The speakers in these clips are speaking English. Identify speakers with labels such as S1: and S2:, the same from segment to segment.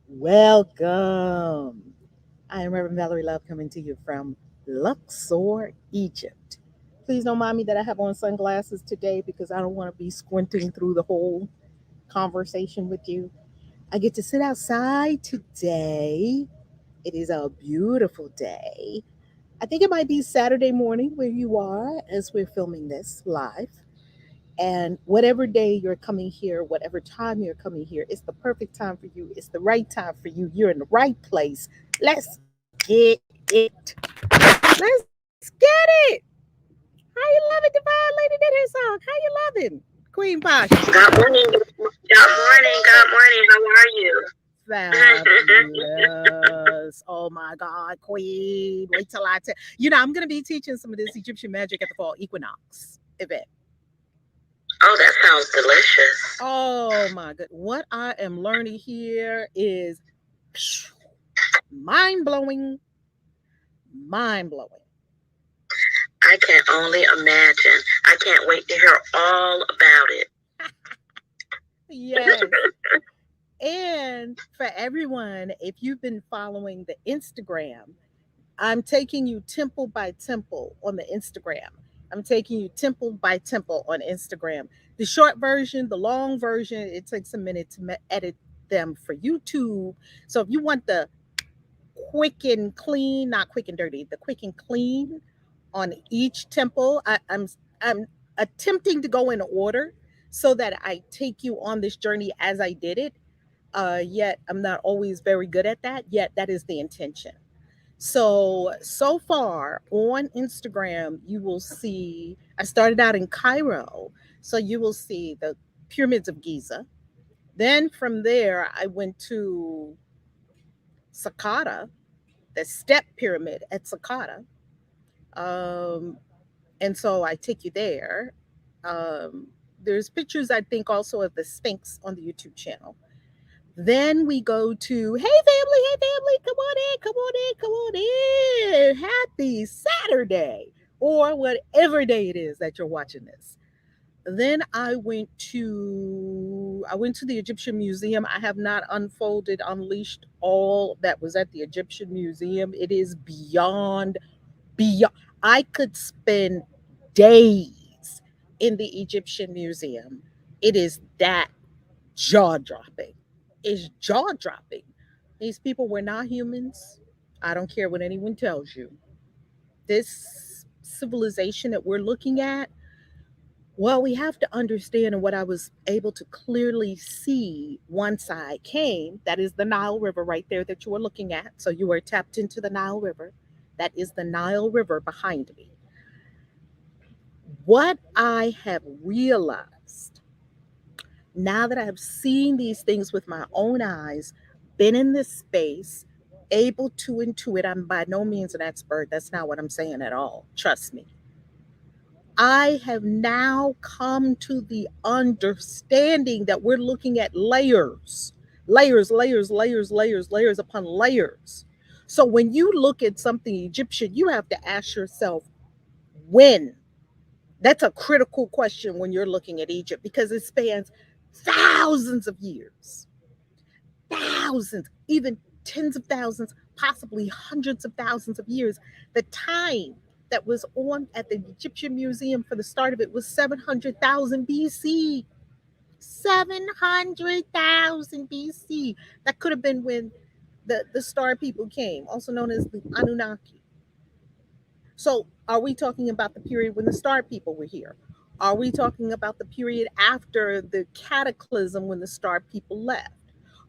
S1: Welcome. I am Reverend Valerie Love coming to you from Luxor, Egypt. Please don't mind me that I have on sunglasses today because I don't want to be squinting through the whole conversation with you. I get to sit outside today. It is a beautiful day. I think it might be Saturday morning where you are as we're filming this live. And whatever day you're coming here, whatever time you're coming here, it's the perfect time for you. It's the right time for you. You're in the right place. Let's get it. Let's get it. How you loving Divine Lady did her song? How you loving? Queen Pasha.
S2: Good morning. Good morning. Good morning. How are you?
S1: Fabulous. Oh my God, Queen. Wait till I tell I'm gonna be teaching some of this Egyptian magic at the fall equinox event.
S2: Oh, that sounds delicious.
S1: Oh my God. What I am learning here is mind blowing, mind blowing.
S2: I can only imagine. I can't wait to hear all about it.
S1: Yes. And for everyone, if you've been following the Instagram, I'm taking you temple by temple on the Instagram. I'm taking you temple by temple on Instagram. The short version, the long version, it takes a minute to edit them for YouTube. So if you want the quick and clean, not quick and dirty, the quick and clean on each temple, I'm attempting to go in order so that I take you on this journey as I did it. Yet I'm not always very good at that. Yet that is the intention. So far on Instagram, you will see, I started out in Cairo. So you will see the pyramids of Giza. Then from there, I went to Saqqara, the step pyramid at Saqqara. Um, and so I take you there. Um, there's pictures, I think, also of the Sphinx on the YouTube channel. Then we go to, hey family, come on in, come on in, come on in. Happy Saturday, or whatever day it is that you're watching this. Then I went to the Egyptian Museum. I have not unleashed all that was at the Egyptian Museum. It is beyond. I could spend days in the Egyptian Museum. It is that jaw dropping. It's jaw dropping. These people were not humans. I don't care what anyone tells you. This civilization that we're looking at, well, we have to understand, and what I was able to clearly see once I came, that is the Nile River right there that you are looking at. So you are tapped into the Nile River. That is the Nile River behind me. What I have realized now that I have seen these things with my own eyes, been in this space, able to intuit, I'm by no means an expert. That's not what I'm saying at all. Trust me. I have now come to the understanding that we're looking at layers, layers upon layers. So when you look at something Egyptian, you have to ask yourself, when? That's a critical question when you're looking at Egypt because it spans thousands of years, thousands, even tens of thousands, possibly hundreds of thousands of years. The time that was on at the Egyptian Museum for the start of it was 700,000 BC. 700,000 BC. That could have been when the star people came, also known as the Anunnaki. So, are we talking about the period when the star people were here? Are we talking about the period after the cataclysm when the star people left?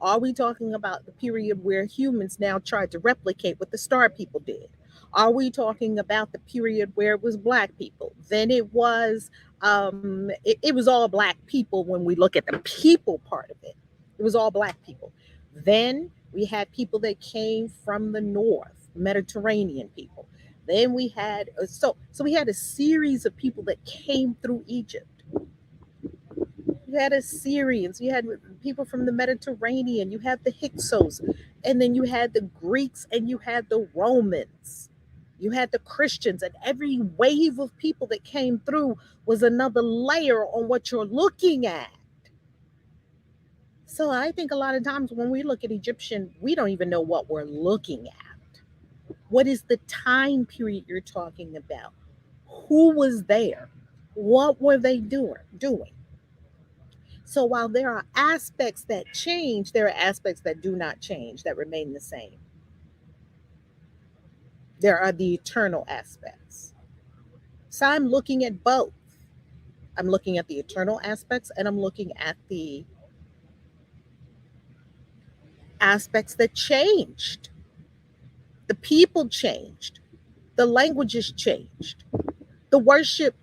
S1: Are we talking about the period where humans now tried to replicate what the star people did? Are we talking about the period where it was black people? Then it was all black people when we look at the people part of it. It was all black people. Then we had people that came from the north, Mediterranean people. Then we had so we had a series of people that came through Egypt. You had Assyrians, you had people from the Mediterranean, you had the Hyksos, and then you had the Greeks and you had the Romans. You had the Christians, and every wave of people that came through was another layer on what you're looking at. So I think a lot of times when we look at Egyptian, we don't even know what we're looking at. What is the time period you're talking about? Who was there? What were they doing? So while there are aspects that change, there are aspects that do not change, that remain the same. There are the eternal aspects. So I'm looking at both. I'm looking at the eternal aspects, and I'm looking at the aspects that changed. The people changed. The languages changed. The worship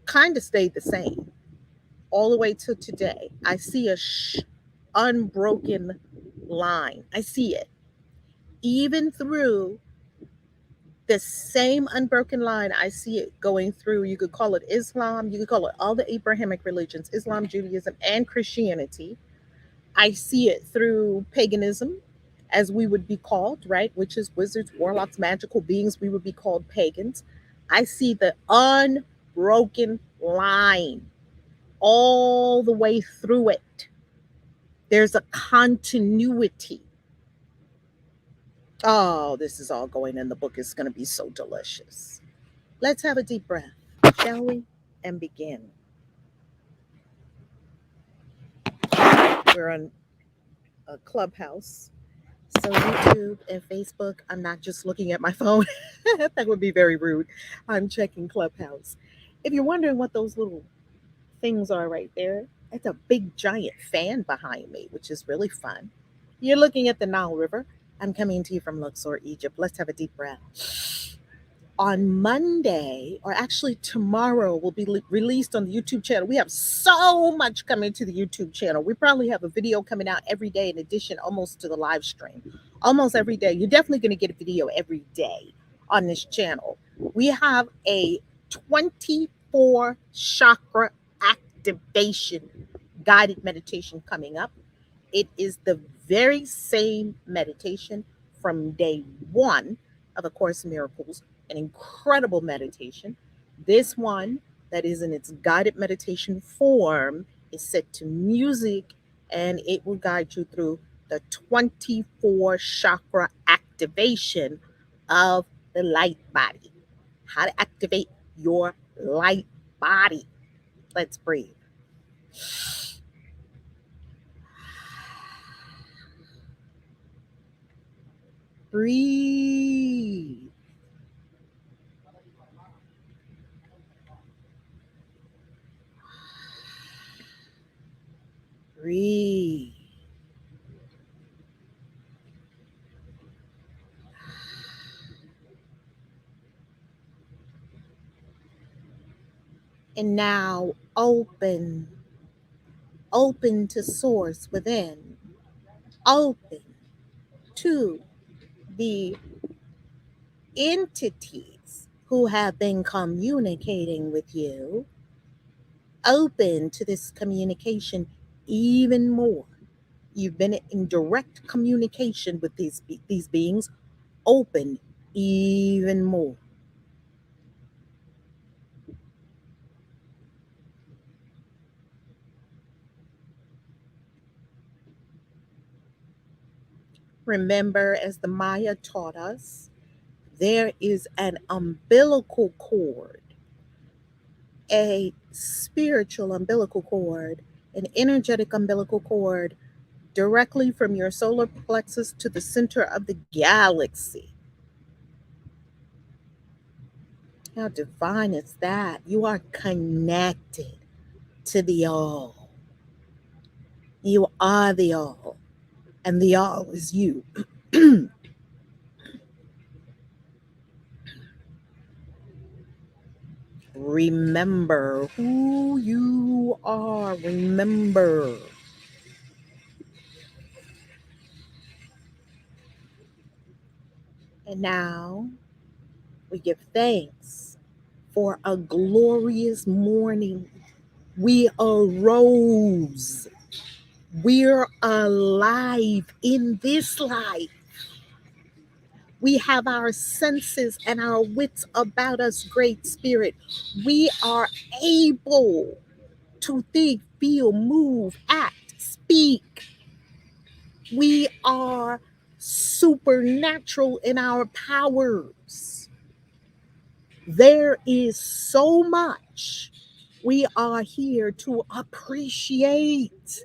S1: kind of stayed the same all the way to today. I see a unbroken line. I see it. Even through the same unbroken line, I see it going through. You could call it Islam, you could call it all the Abrahamic religions, Islam, Judaism, and Christianity. I see it through paganism, as we would be called, right? Witches, wizards, warlocks, magical beings, we would be called pagans. I see the unbroken line all the way through it. There's a continuity. Oh, this is all going in the book. It's going to be so delicious. Let's have a deep breath, shall we? And begin. We're on a Clubhouse. So, YouTube and Facebook, I'm not just looking at my phone. That would be very rude. I'm checking Clubhouse. If you're wondering what those little things are right there, it's a big giant fan behind me, which is really fun. You're looking at the Nile River. I'm coming to you from Luxor, Egypt. Let's have a deep breath. On Monday, or actually tomorrow, will be released on the YouTube channel. We have so much coming to the YouTube channel. We probably have a video coming out every day, in addition almost to the live stream. Almost every day. You're definitely going to get a video every day on this channel. We have a 24 chakra activation guided meditation coming up. It is the very same meditation from day one of A Course in Miracles, an incredible meditation. This one, that is in its guided meditation form, is set to music, and it will guide you through the 24 chakra activation of the light body. How to activate your light body. Let's breathe. Breathe. Breathe. And now open to source within, open to the entities who have been communicating with you, open to this communication even more. You've been in direct communication with these beings, open even more. Remember, as the Maya taught us, there is an umbilical cord, a spiritual umbilical cord, an energetic umbilical cord directly from your solar plexus to the center of the galaxy. How divine is that? You are connected to the all. You are the all, and the all is you. Remember who you are. Remember. And now we give thanks for a glorious morning. We arose. We're alive in this life. We have our senses and our wits about us, Great Spirit. We are able to think, feel, move, act, speak. We are supernatural in our powers. There is so much we are here to appreciate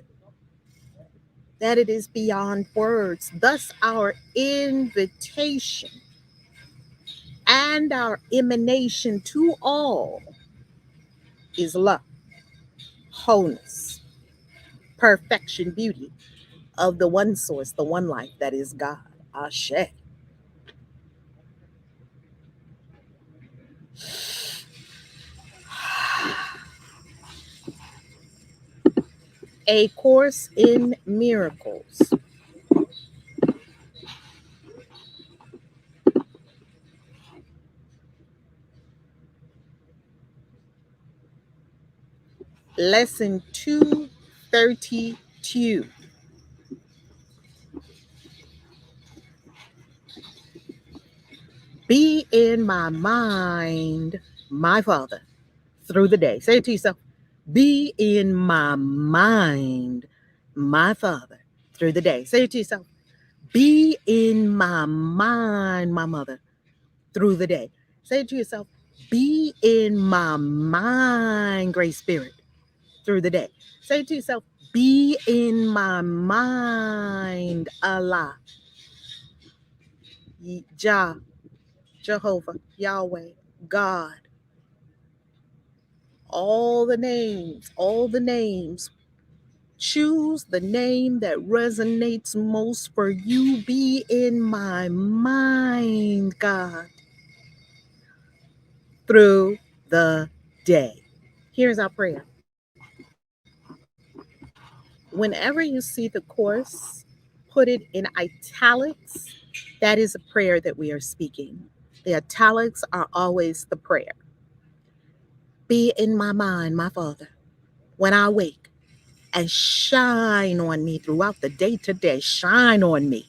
S1: that it is beyond words. Thus, our invitation and our emanation to all is love, wholeness, perfection, beauty of the one source, the one life that is God. Ashe. A Course in Miracles. Lesson 232. Be in my mind, my Father, through the day. Say it to yourself. Be in my mind, my Father, through the day. Say it to yourself. Be in my mind, my Mother, through the day. Say it to yourself. Be in my mind, Great Spirit, through the day. Say it to yourself. Be in my mind, Allah, Jah, Jehovah, Yahweh, God. All the names, all the names. Choose the name that resonates most for you. Be in my mind, God, through the day. Here's our prayer. Whenever you see the course, put it in italics. That is a prayer that we are speaking. The italics are always the prayer. Be in my mind, my Father, when I wake, and shine on me throughout the day today. Shine on me.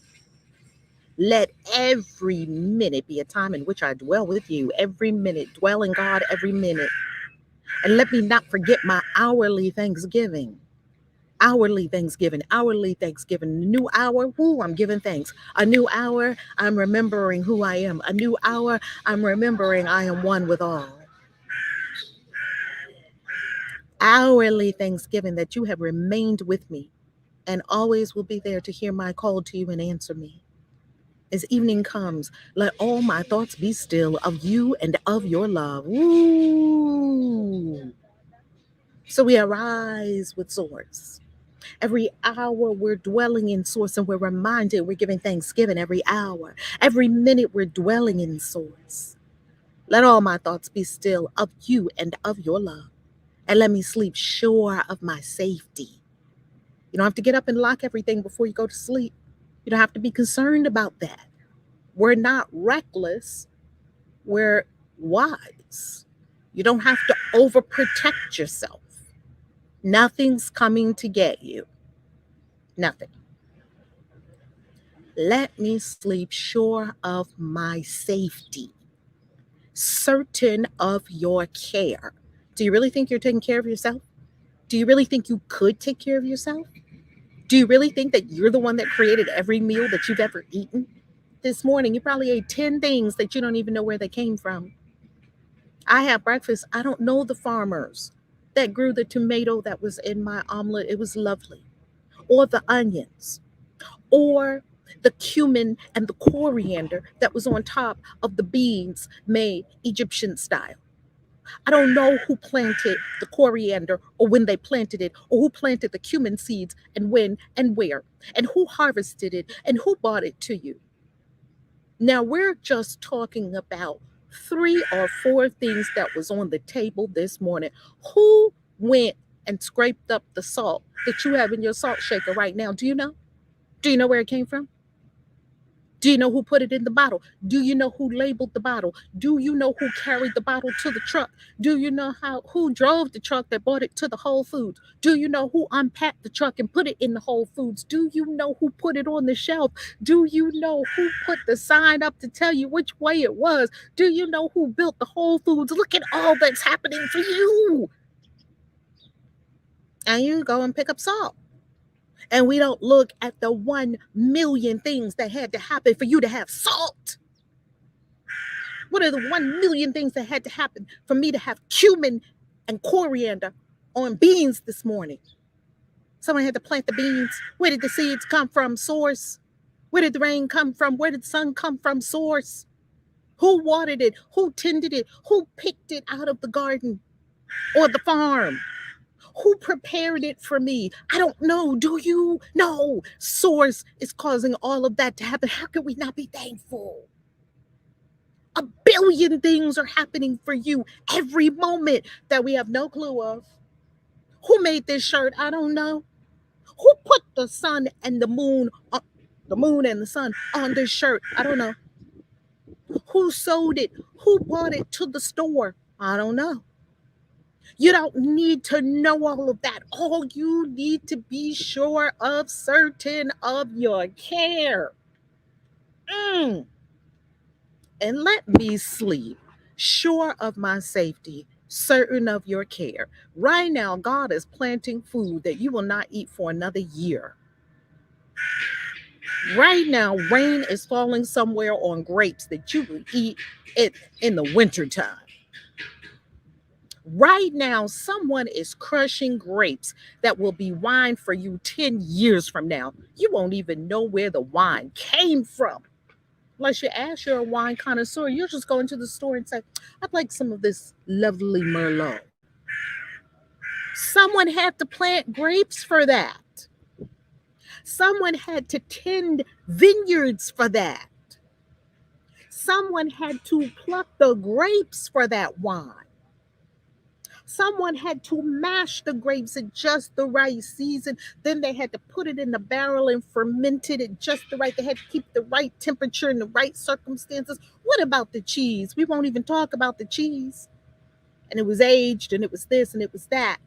S1: Let every minute be a time in which I dwell with you. Every minute, dwell in God every minute. And let me not forget my hourly thanksgiving. Hourly thanksgiving, hourly thanksgiving. New hour, whoo, I'm giving thanks. A new hour, I'm remembering who I am. A new hour, I'm remembering I am one with all. Hourly thanksgiving that you have remained with me and always will be there to hear my call to you and answer me. As evening comes, let all my thoughts be still of you and of your love. Woo! So we arise with Source. Every hour we're dwelling in Source and we're reminded we're giving thanksgiving every hour. Every minute we're dwelling in Source. Let all my thoughts be still of you and of your love. And let me sleep sure of my safety. You don't have to get up and lock everything before you go to sleep. You don't have to be concerned about that. We're not reckless, we're wise. You don't have to overprotect yourself. Nothing's coming to get you. Nothing. Let me sleep sure of my safety, certain of your care. Do you really think you're taking care of yourself? Do you really think you could take care of yourself? Do you really think that you're the one that created every meal that you've ever eaten? This morning, you probably ate 10 things that you don't even know where they came from. I had breakfast. I don't know the farmers that grew the tomato that was in my omelet. It was lovely. Or the onions, or the cumin and the coriander that was on top of the beans made Egyptian style. I don't know who planted the coriander or when they planted it, or who planted the cumin seeds and when and where, and who harvested it and who bought it to you. Now we're just talking about 3 or 4 things that was on the table this morning. Who went and scraped up the salt that you have in your salt shaker right now? Do you know? Do you know where it came from? Do you know who put it in the bottle? Do you know who labeled the bottle? Do you know who carried the bottle to the truck? Do you know who drove the truck that brought it to the Whole Foods? Do you know who unpacked the truck and put it in the Whole Foods? Do you know who put it on the shelf? Do you know who put the sign up to tell you which way it was? Do you know who built the Whole Foods? Look at all that's happening for you. And you go and pick up salt. And we don't look at the 1 million things that had to happen for you to have salt. What are the 1 million things that had to happen for me to have cumin and coriander on beans this morning? Someone had to plant the beans. Where did the seeds come from? Source. Where did the rain come from? Where did the sun come from? Source. Who watered it? Who tended it? Who picked it out of the garden or the farm? Who prepared it for me? I don't know. Do you? No. Source is causing all of that to happen. How can we not be thankful? 1 billion things are happening for you every moment that we have no clue of. Who made this shirt? I don't know. Who put the sun and the moon and the sun on this shirt? I don't know. Who sold it? Who brought it to the store? I don't know. You don't need to know all of that. All you need to be sure of, certain of your care. And let me sleep, sure of my safety, certain of your care. Right now, God is planting food that you will not eat for another year. Right now, rain is falling somewhere on grapes that you will eat it in the wintertime. Right now, someone is crushing grapes that will be wine for you 10 years from now. You won't even know where the wine came from. Unless you ask, you're a wine connoisseur, you'll just go into the store and say, I'd like some of this lovely Merlot. Someone had to plant grapes for that. Someone had to tend vineyards for that. Someone had to pluck the grapes for that wine. Someone had to mash the grapes at just the right season. Then they had to put it in the barrel and ferment it at just the right. They had to keep the right temperature and the right circumstances. What about the cheese? We won't even talk about the cheese. And it was aged and it was this and it was that.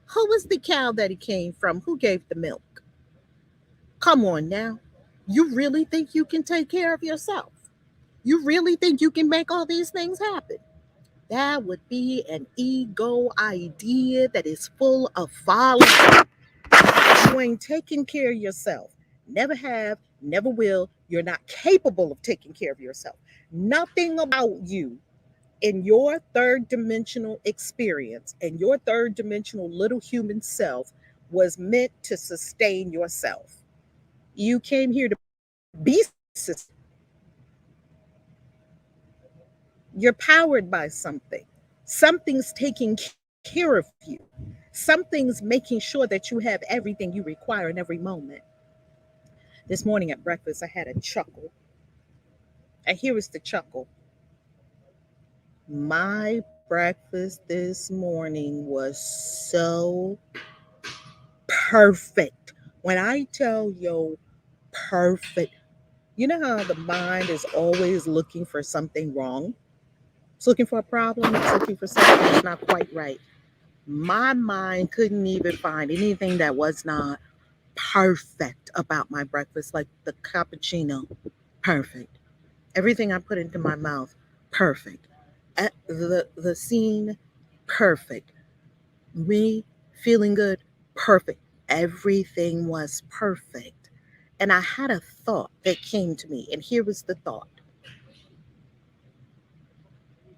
S1: Who was the cow that it came from? Who gave the milk? Come on now. You really think you can take care of yourself? You really think you can make all these things happen? That would be an ego idea that is full of folly. You ain't taking care of yourself. Never have, never will. You're not capable of taking care of yourself. Nothing about you in your third dimensional experience and your third dimensional little human self was meant to sustain yourself. You came here to be sustained. You're powered by something. Something's taking care of you. Something's making sure that you have everything you require in every moment. This morning at breakfast, I had a chuckle. And here is the chuckle. My breakfast this morning was so perfect. When I tell you perfect, you know how the mind is always looking for something wrong? It's looking for a problem, it's looking for something that's not quite right. My mind couldn't even find anything that was not perfect about my breakfast, like the cappuccino, perfect. Everything I put into my mouth, perfect. The scene, perfect. Me feeling good, perfect. Everything was perfect. And I had a thought that came to me, and here was the thought.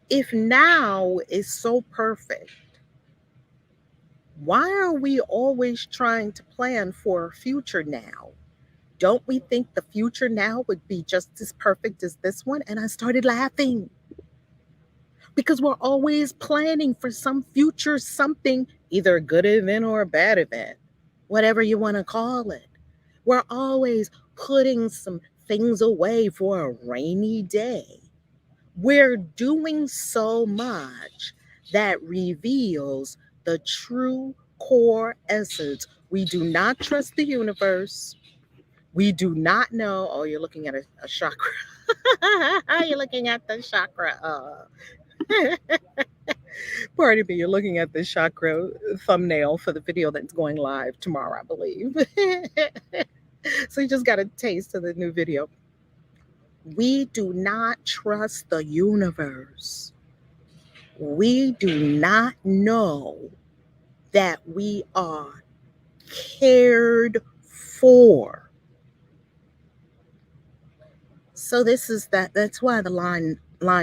S1: If now is so perfect, why are we always trying to plan for a future now? Don't we think the future now would be just as perfect as this one? And I started laughing because we're always planning for some future something, either a good event or a bad event, whatever you want to call it. We're always putting some things away for a rainy day. We're doing so much that reveals the true core essence. We do not trust the universe. We do not know. Oh, you're looking at a chakra. You're looking at the chakra. Pardon me. You're looking at the chakra thumbnail for the video that's going live tomorrow, I believe. So you just got a taste of the new video. We do not trust the universe. We do not know that we are cared for. So this is that's why the line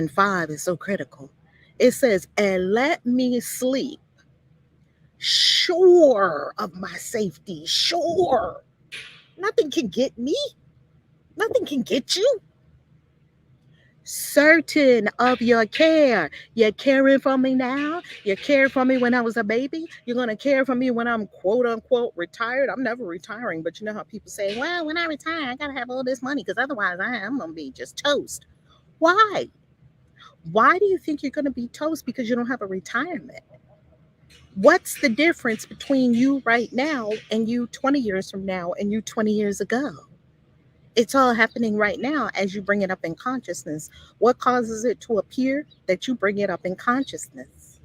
S1: 5 is so critical. It says, "And let me sleep, sure of my safety, sure. Nothing can get me. Nothing can get you. Certain of your care. You're caring for me now. You cared for me when I was a baby. You're going to care for me when I'm quote unquote retired. I'm never retiring, but you know how people say, well, when I retire, I got to have all this money because otherwise I'm going to be just toast. Why? Why do you think you're going to be toast because you don't have a retirement? What's the difference between you right now and you 20 years from now and you 20 years ago? It's all happening right now as you bring it up in consciousness. What causes it to appear that you bring it up in consciousness?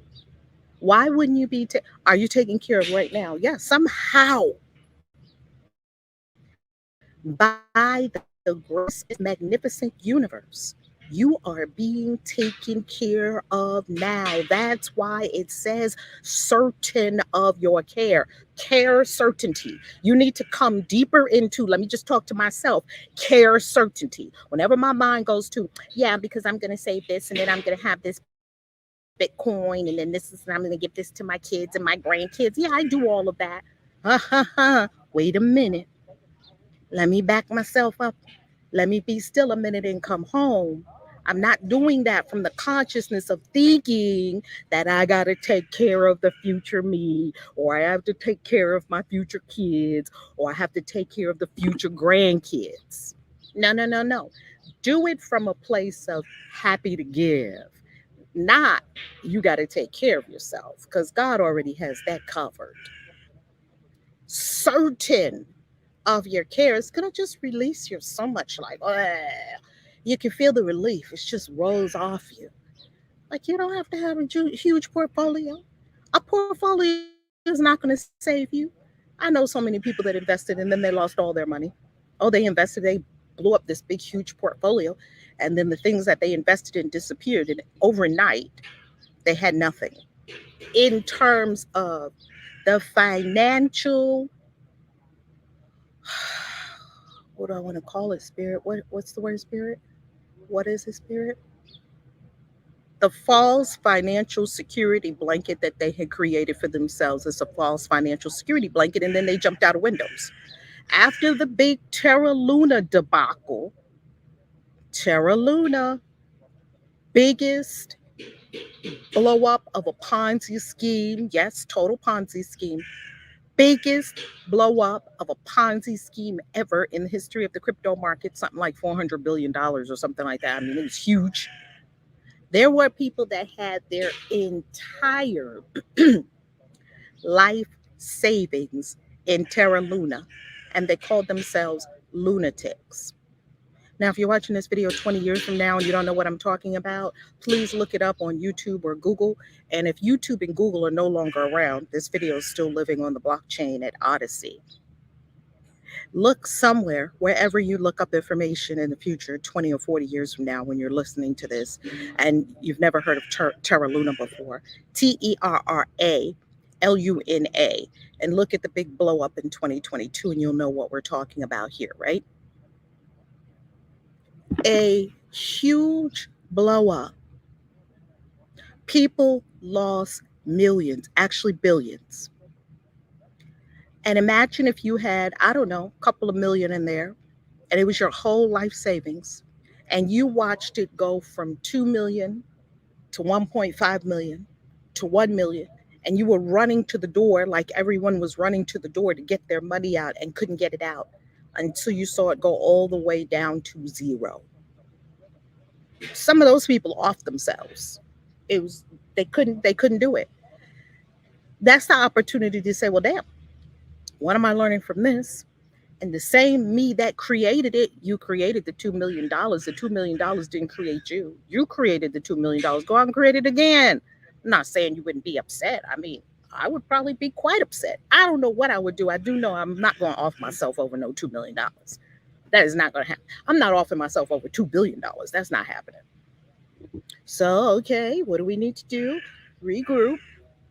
S1: Why wouldn't you be? Are you taking care of right now? Yeah, somehow by the grace of magnificent universe, you are being taken care of now. That's why it says certain of your care. Care certainty. You need to come deeper into, let me just talk to myself, care certainty. Whenever my mind goes to, yeah, because I'm going to save this and then I'm going to have this Bitcoin and then this is, and I'm going to give this to my kids and my grandkids. Yeah, I do all of that. Wait a minute. Let me back myself up. Let me be still a minute and come home. I'm not doing that from the consciousness of thinking that I got to take care of the future me, or I have to take care of my future kids, or I have to take care of the future grandkids. No, no, no, no. Do it from a place of happy to give, not you got to take care of yourself because God already has that covered. Certain of your care is going to just release you so much like, you can feel the relief. It just rolls off you. Like you don't have to have a huge portfolio. A portfolio is not going to save you. I know so many people that invested and then they lost all their money. Oh, they invested, they blew up this big, huge portfolio. And then the things that they invested in disappeared. And overnight, they had nothing. In terms of the financial, what do I want to call it, spirit? What's the word, spirit? What is a spirit? The false financial security blanket that they had created for themselves is a false financial security blanket, and then they jumped out of windows. After the big Terra Luna debacle, Terra Luna, biggest blow up of a Ponzi scheme, yes, total Ponzi scheme, biggest blow up of a Ponzi scheme ever in the history of the crypto market, something like $400 billion or something like that. I mean, it was huge. There were people that had their entire life savings in Terra Luna, and they called themselves lunatics. Now, if you're watching this video 20 years from now and you don't know what I'm talking about, please look it up on YouTube or Google. And if YouTube and Google are no longer around, this video is still living on the blockchain at Odyssey. Look somewhere, wherever you look up information in the future, 20 or 40 years from now, when you're listening to this, and you've never heard of Terra Luna before, TerraLuna, and look at the big blow up in 2022, and you'll know what we're talking about here, right? A huge blow up. People lost millions, actually billions. And imagine if you had, I don't know, a couple of million in there, and it was your whole life savings, and you watched it go from 2 million to 1.5 million to 1 million, and you were running to the door like everyone was running to the door to get their money out and couldn't get it out until you saw it go all the way down to zero. Some of those people off themselves. It was they couldn't do it. That's the opportunity to say, well, damn, what am I learning from this? And the same me that created it, you created the $2 million. The $2 million didn't create you. You created the $2 million. Go out and create it again. I'm not saying you wouldn't be upset. I mean, I would probably be quite upset. I don't know what I would do. I do know I'm not going to off myself over no $2 million. That is not going to happen. I'm not offing myself over $2 billion. That's not happening. So, okay, what do we need to do? Regroup.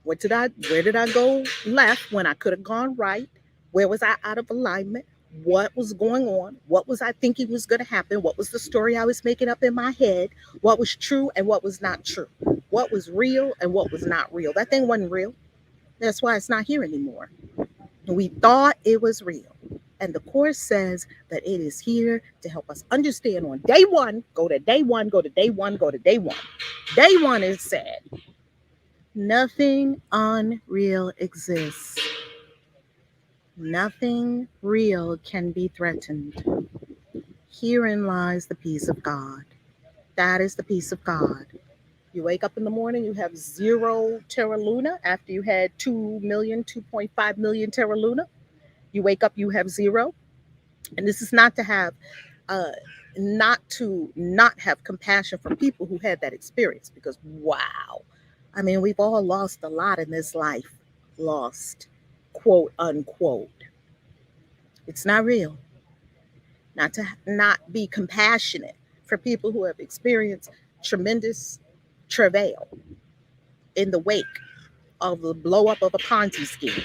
S1: Where did I go left when I could have gone right? Where was I out of alignment? What was going on? What was I thinking was going to happen? What was the story I was making up in my head? What was true and what was not true? What was real and what was not real? That thing wasn't real. That's why it's not here anymore. We thought it was real. And the Course says that it is here to help us understand on day one. Go to day one, go to day one, go to day one. Day one is said, nothing unreal exists. Nothing real can be threatened. Herein lies the peace of God. That is the peace of God. You wake up in the morning, you have 0 Terra Luna after you had 2 million, 2.5 million Terra Luna. You wake up, you have 0. And this is not to have not have compassion for people who had that experience, because wow, I mean, we've all lost a lot in this life. Lost, quote unquote. It's not real. Not to not be compassionate for people who have experienced tremendous travail in the wake of the blow up of a Ponzi scheme.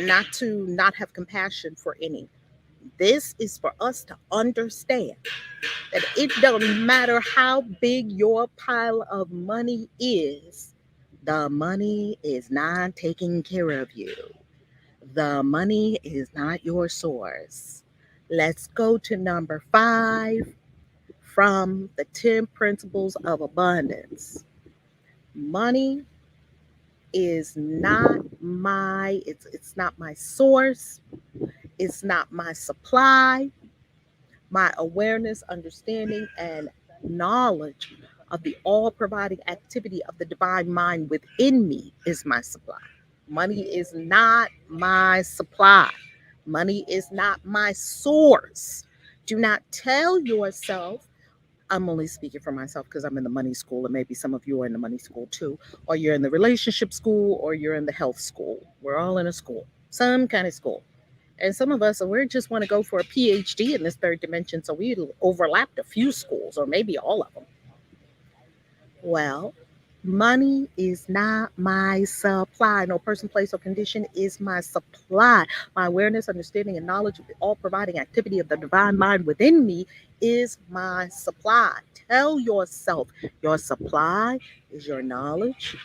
S1: Not to not have compassion for any. This is for us to understand that it doesn't matter how big your pile of money is, the money is not taking care of you. The money is not your source. Let's go to number 5 from the 10 principles of abundance. Money is not it's not my source. It's not my supply. My awareness, understanding, and knowledge of the all providing activity of the divine mind within me is my supply. Money is not my supply. Money is not my source. Do not tell yourself, I'm only speaking for myself because I'm in the money school, and maybe some of you are in the money school too, or you're in the relationship school, or you're in the health school. We're all in a school, some kind of school. And some of us, we just want to go for a PhD in this third dimension. So we overlapped a few schools, or maybe all of them. Well, money is not my supply. No person, place, or condition is my supply. My awareness, understanding, and knowledge of the all providing activity of the divine mind within me is my supply. Tell yourself your supply is your knowledge,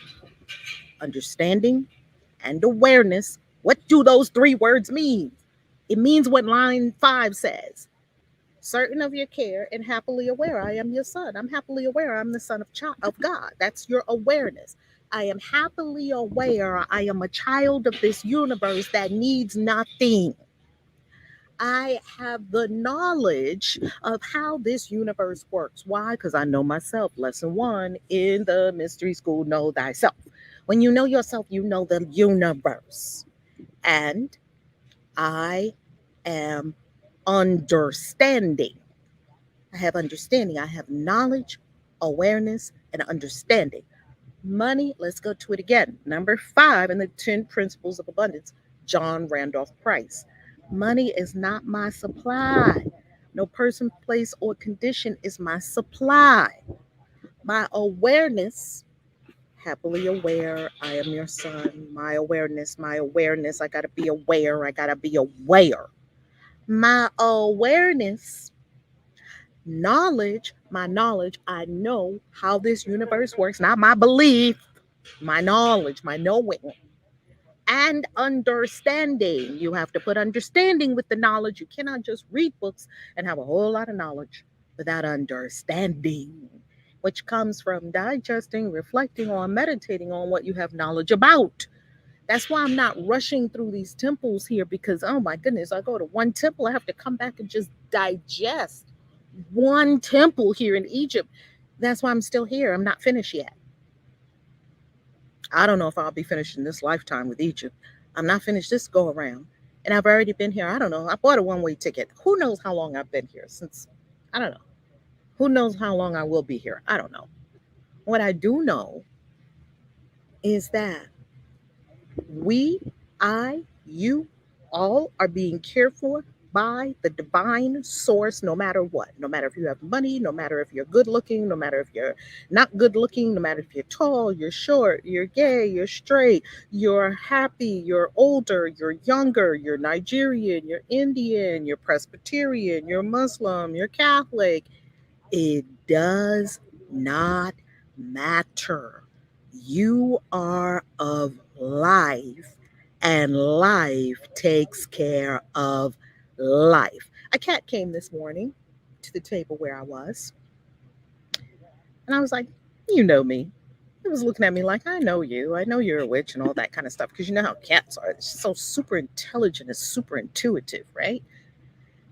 S1: understanding, and awareness. What do those 3 words mean? It means what line 5 says. Certain of your care and happily aware, I am your son. I'm happily aware I'm the son of God. That's your awareness. I am happily aware I am a child of this universe that needs nothing. I have the knowledge of how this universe works. Why? Because I know myself. Lesson 1 in the mystery school, know thyself. When you know yourself, you know the universe. And I am understanding. I have understanding. I have knowledge, awareness, and understanding. Money, let's go to it again. Number 5 in the 10 principles of abundance, John Randolph Price. Money is not my supply. No person, place, or condition is my supply. My awareness, happily aware, I am your son. My awareness, I got to be aware. I got to be aware. My awareness, knowledge, my knowledge, I know how this universe works, not my belief, my knowledge, my knowing, and understanding. You have to put understanding with the knowledge. You cannot just read books and have a whole lot of knowledge without understanding, which comes from digesting, reflecting on, meditating on what you have knowledge about. That's why I'm not rushing through these temples here, because, oh my goodness, I go to one temple, I have to come back and just digest one temple here in Egypt. That's why I'm still here. I'm not finished yet. I don't know if I'll be finished in this lifetime with Egypt. I'm not finished this go around. And I've already been here. I don't know. I bought a one-way ticket. Who knows how long I've been here since? I don't know. Who knows how long I will be here? I don't know. What I do know is that we, I, you, all are being cared for by the divine source, no matter what. No matter if you have money, no matter if you're good looking, no matter if you're not good looking, no matter if you're tall, you're short, you're gay, you're straight, you're happy, you're older, you're younger, you're Nigerian, you're Indian, you're Presbyterian, you're Muslim, you're Catholic. It does not matter. You are of life, and life takes care of life. A cat came this morning to the table where I was, and I was like, "You know me." He was looking at me like, "I know you. I know you're a witch," and all that kind of stuff. Because you know how cats are. It's so super intelligent and super intuitive, right?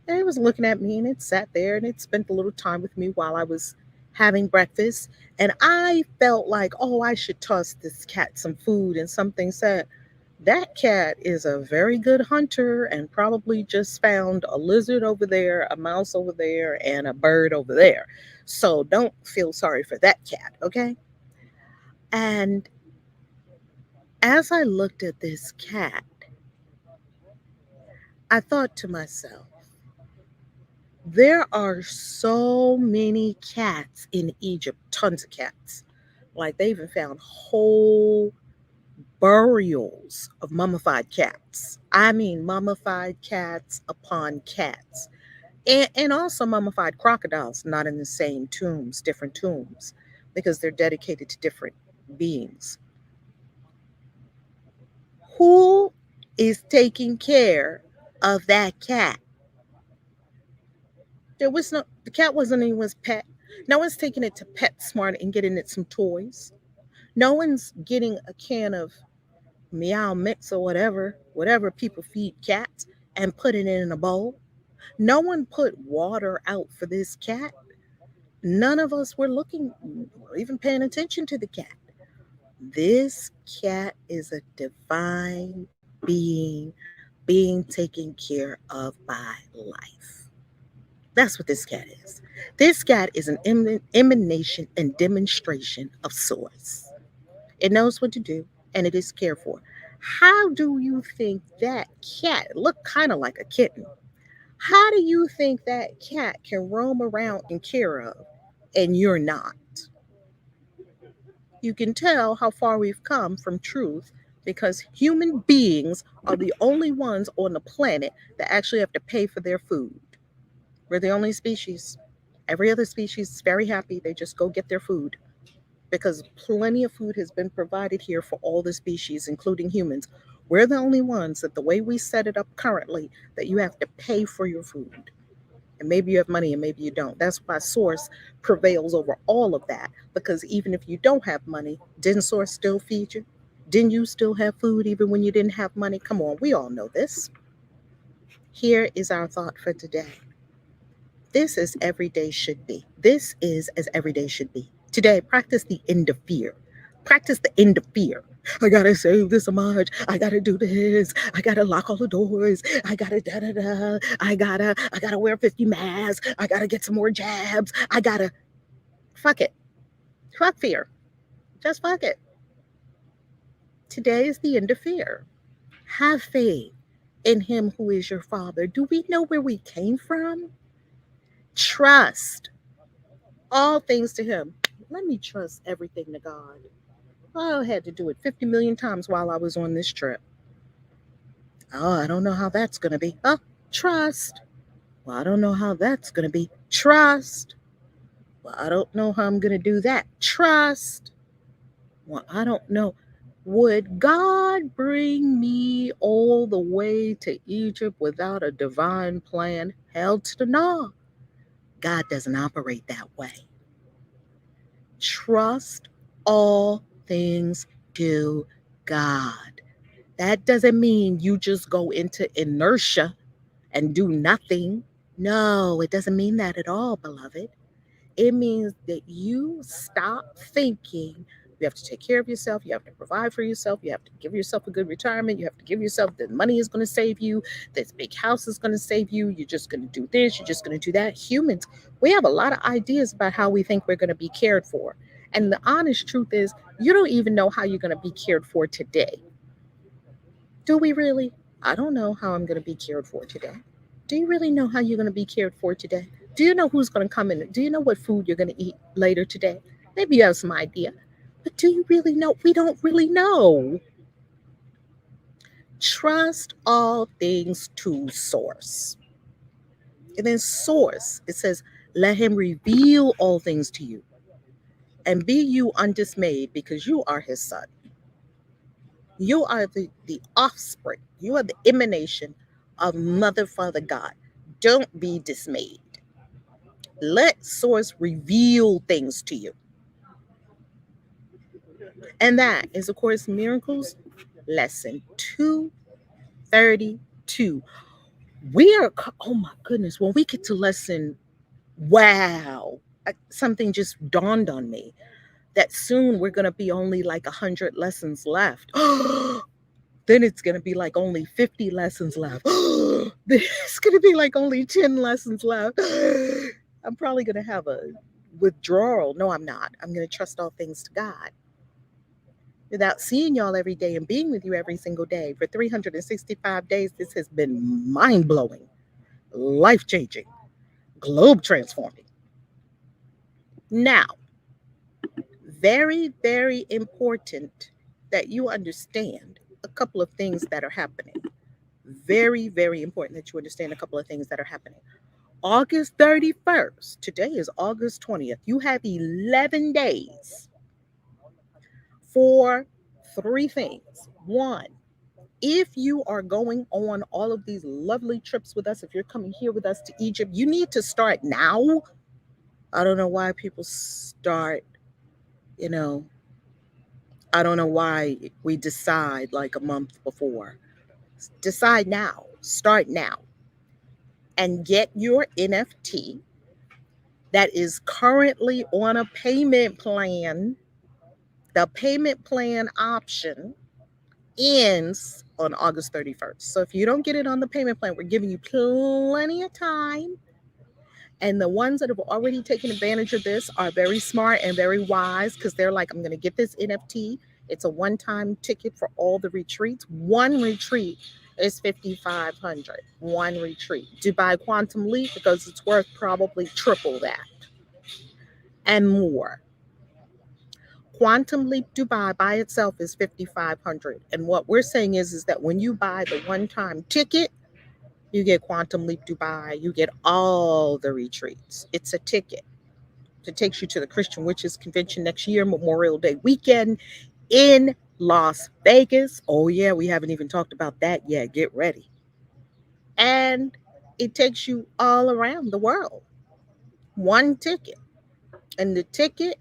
S1: And it was looking at me and it sat there and it spent a little time with me while I was having breakfast. And I felt like, oh, I should toss this cat some food. And something said, that cat is a very good hunter and probably just found a lizard over there, a mouse over there, and a bird over there. So don't feel sorry for that cat, okay? And as I looked at this cat, I thought to myself, there are so many cats in Egypt, tons of cats. Like they even found whole burials of mummified cats. I mean, mummified cats upon cats. And also mummified crocodiles, not in the same tombs, different tombs, because they're dedicated to different beings. Who is taking care of that cat? The cat wasn't anyone's pet. No one's taking it to PetSmart and getting it some toys. No one's getting a can of meow mix or whatever people feed cats, and putting it in a bowl. No one put water out for this cat. None of us were looking or even paying attention to the cat. This cat is a divine being taken care of by life. That's what this cat is. This cat is an emanation and demonstration of source. It knows what to do and it is cared for. How do you think that cat look kind of like a kitten? How do you think that cat can roam around and care of and you're not? You can tell how far we've come from truth because human beings are the only ones on the planet that actually have to pay for their food. We're the only species. Every other species is very happy. They just go get their food because plenty of food has been provided here for all the species, including humans. We're the only ones that the way we set it up currently, that you have to pay for your food. And maybe you have money and maybe you don't. That's why Source prevails over all of that. Because even if you don't have money, didn't Source still feed you? Didn't you still have food even when you didn't have money? Come on, we all know this. Here is our thought for today. This is everyday should be. This is as everyday should be. Today, practice the end of fear. Practice the end of fear. I gotta save this much. I gotta do this. I gotta lock all the doors. I gotta da da da. I gotta wear 50 masks. I gotta get some more jabs. I gotta fuck it. Fuck fear. Just fuck it. Today is the end of fear. Have faith in him who is your father. Do we know where we came from? Trust all things to him. Let me trust everything to God. I had to do it 50 million times while I was on this trip. Oh, I don't know how that's going to be. Oh, trust. Well, I don't know how that's going to be. Trust. Well, I don't know how I'm going to do that. Trust. Well, I don't know. Would God bring me all the way to Egypt without a divine plan? Hell to the no. God doesn't operate that way. Trust all things to God. That doesn't mean you just go into inertia and do nothing. No, it doesn't mean that at all, beloved. It means that you stop thinking You have to take care of yourself. You have to provide for yourself. You have to give yourself a good retirement. You have to give yourself that money is going to save you. This big house is going to save you. You're just going to do this. You're just going to do that. Humans, we have a lot of ideas about how we think we're going to be cared for. And the honest truth is, you don't even know how you're going to be cared for today. Do we really? I don't know how I'm going to be cared for today. Do you really know how you're going to be cared for today? Do you know who's going to come in? Do you know what food you're going to eat later today? Maybe you have some idea. But do you really know? We don't really know. Trust all things to source. And then source, it says, let him reveal all things to you. And be you undismayed because you are his son. You are the offspring. You are the emanation of Mother, Father, God. Don't be dismayed. Let source reveal things to you. And that is, of course, Miracles Lesson 232. We are, oh my goodness, when we get to lesson, wow, something just dawned on me that soon we're going to be only like 100 lessons left. Then it's going to be like only 50 lessons left. Then it's going to be like only 10 lessons left. I'm probably going to have a withdrawal. No, I'm not. I'm going to trust all things to God. Without seeing y'all every day and being with you every single day for 365 days, this has been mind blowing, life changing, globe transforming. Now, very, very important that you understand a couple of things that are happening. Very, very important that you understand a couple of things that are happening. August 31st, today is August 20th. You have 11 days for three things. One, if you are going on all of these lovely trips with us, if you're coming here with us to Egypt, you need to start now. I don't know why people start, you know, I don't know why we decide like a month before. Decide now, start now, and get your NFT that is currently on a payment plan. The payment plan option ends on August 31st. So if you don't get it on the payment plan, we're giving you plenty of time. And the ones that have already taken advantage of this are very smart and very wise because they're like, I'm going to get this NFT. It's a one-time ticket for all the retreats. One retreat is 5,500. One retreat. Dubai Quantum Leap because it's worth probably triple that and more. Quantum Leap Dubai by itself is 5,500. And what we're saying is that when you buy the one-time ticket, you get Quantum Leap Dubai, you get all the retreats. It's a ticket that takes you to the Christian Witches Convention next year, Memorial Day weekend in Las Vegas. Oh, yeah, we haven't even talked about that yet. Get ready. And it takes you all around the world. One ticket. And the ticket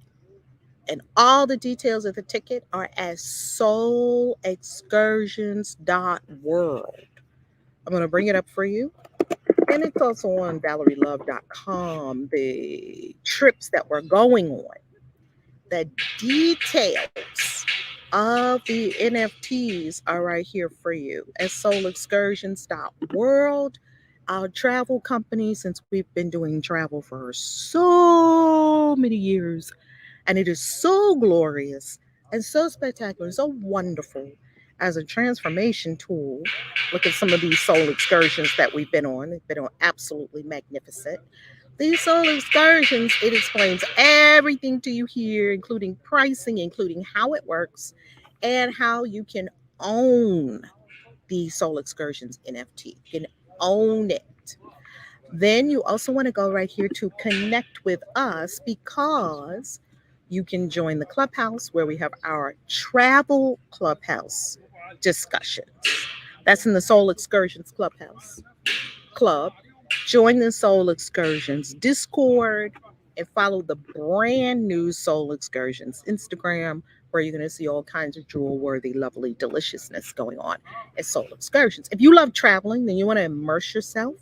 S1: and all the details of the ticket are at soulexcursions.world. I'm going to bring it up for you. And it's also on valerielove.com, the trips that we're going on, the details of the NFTs are right here for you at soulexcursions.world. Our travel company, since we've been doing travel for so many years, and it is so glorious and so spectacular, so wonderful as a transformation tool. Look at some of these soul excursions that we've been on. They've been on absolutely magnificent. These soul excursions, it explains everything to you here, including pricing, including how it works, and how you can own the soul excursions NFT. You can own it. Then you also want to go right here to connect with us because you can join the clubhouse where we have our travel clubhouse discussions. That's in the Soul Excursions Clubhouse Club. Join the Soul Excursions Discord and follow the brand new Soul Excursions Instagram, where you're going to see all kinds of jewel worthy, lovely deliciousness going on at Soul Excursions. If you love traveling, then you want to immerse yourself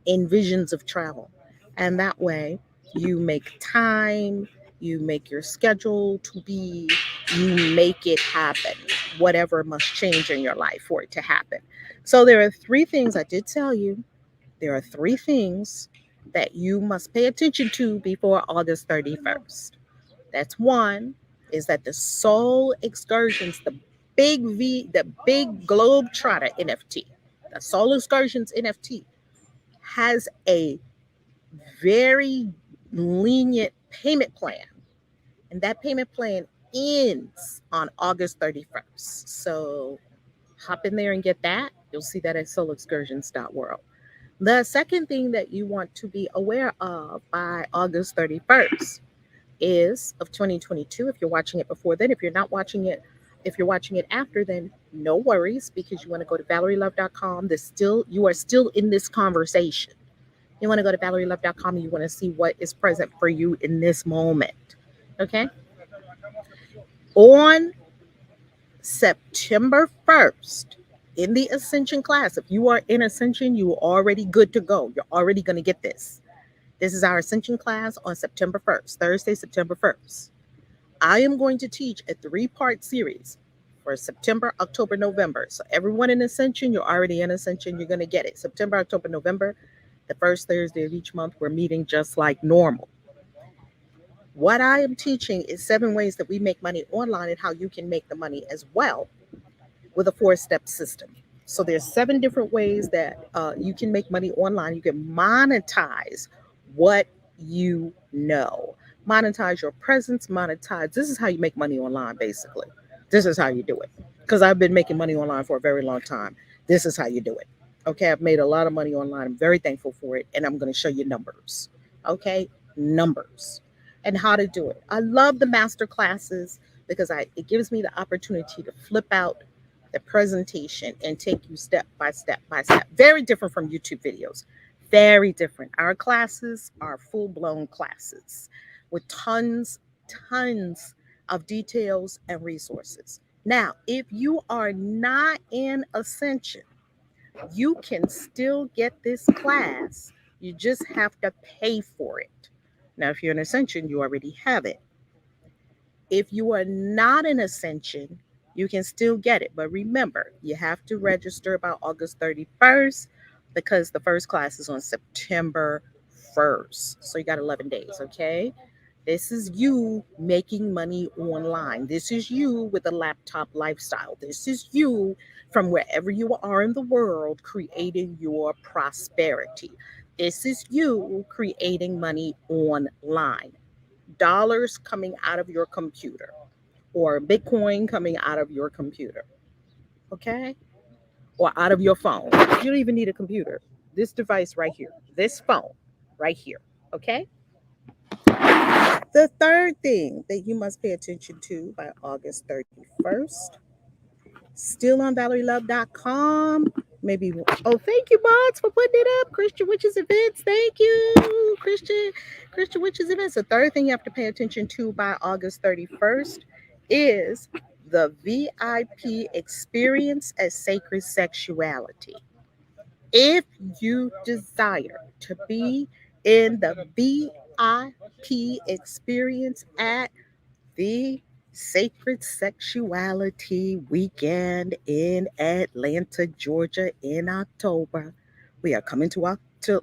S1: in visions of travel. And that way, you make time, you make your schedule to be you make it happen, whatever must change in your life for it to happen. So there are three things I did tell you. There are three things that you must pay attention to before August 31st. That's one, is that the soul excursions, the big globe trotter NFT, the soul excursions NFT has a very lenient payment plan. And that payment plan ends on August 31st. So hop in there and get that. You'll see that at soulexcursions.world. The second thing that you want to be aware of by August 31st is of 2022. If you're watching it before then, if you're watching it after then, no worries, because you want to go to valerielove.com. You are still in this conversation. You want to go to valerielove.com and you want to see what is present for you in this moment. Okay? On September 1st, in the Ascension class, if you are in Ascension, you are already good to go. You're already going to get this. This is our Ascension class on September 1st, Thursday, September 1st. I am going to teach a 3-part series for September, October, November. So everyone in Ascension, you're already in Ascension, you're going to get it. September, October, November, the first Thursday of each month, we're meeting just like normal. What I am teaching is 7 ways that we make money online and how you can make the money as well with a 4-step system. So there's 7 different ways that you can make money online. You can monetize what you know. Monetize your presence, monetize. This is how you make money online, basically. This is how you do it. Because I've been making money online for a very long time. This is how you do it. Okay, I've made a lot of money online. I'm very thankful for it. And I'm going to show you numbers. Okay, numbers and how to do it. I love the master classes because it gives me the opportunity to flip out the presentation and take you step by step by step. Very different from YouTube videos. Very different. Our classes are full blown classes with tons of details and resources. Now, if you are not in Ascension, you can still get this class. You just have to pay for it. Now, if you're in Ascension, you already have it. If you are not in Ascension, you can still get it. But remember, you have to register by August 31st because the first class is on September 1st. So you got 11 days, okay? This is you making money online. This is you with a laptop lifestyle. This is you from wherever you are in the world creating your prosperity. This is you creating money online. Dollars coming out of your computer or Bitcoin coming out of your computer, okay? Or out of your phone. You don't even need a computer. This device right here, this phone right here, okay? The third thing that you must pay attention to by August 31st, still on valerielove.com. Maybe, oh, thank you, Bots, for putting it up. Christian Witches Events. Thank you, Christian Witches Events. The third thing you have to pay attention to by August 31st is the VIP experience at Sacred Sexuality. If you desire to be in the VIP experience at the Sacred Sexuality Weekend in Atlanta, Georgia in October. We are coming to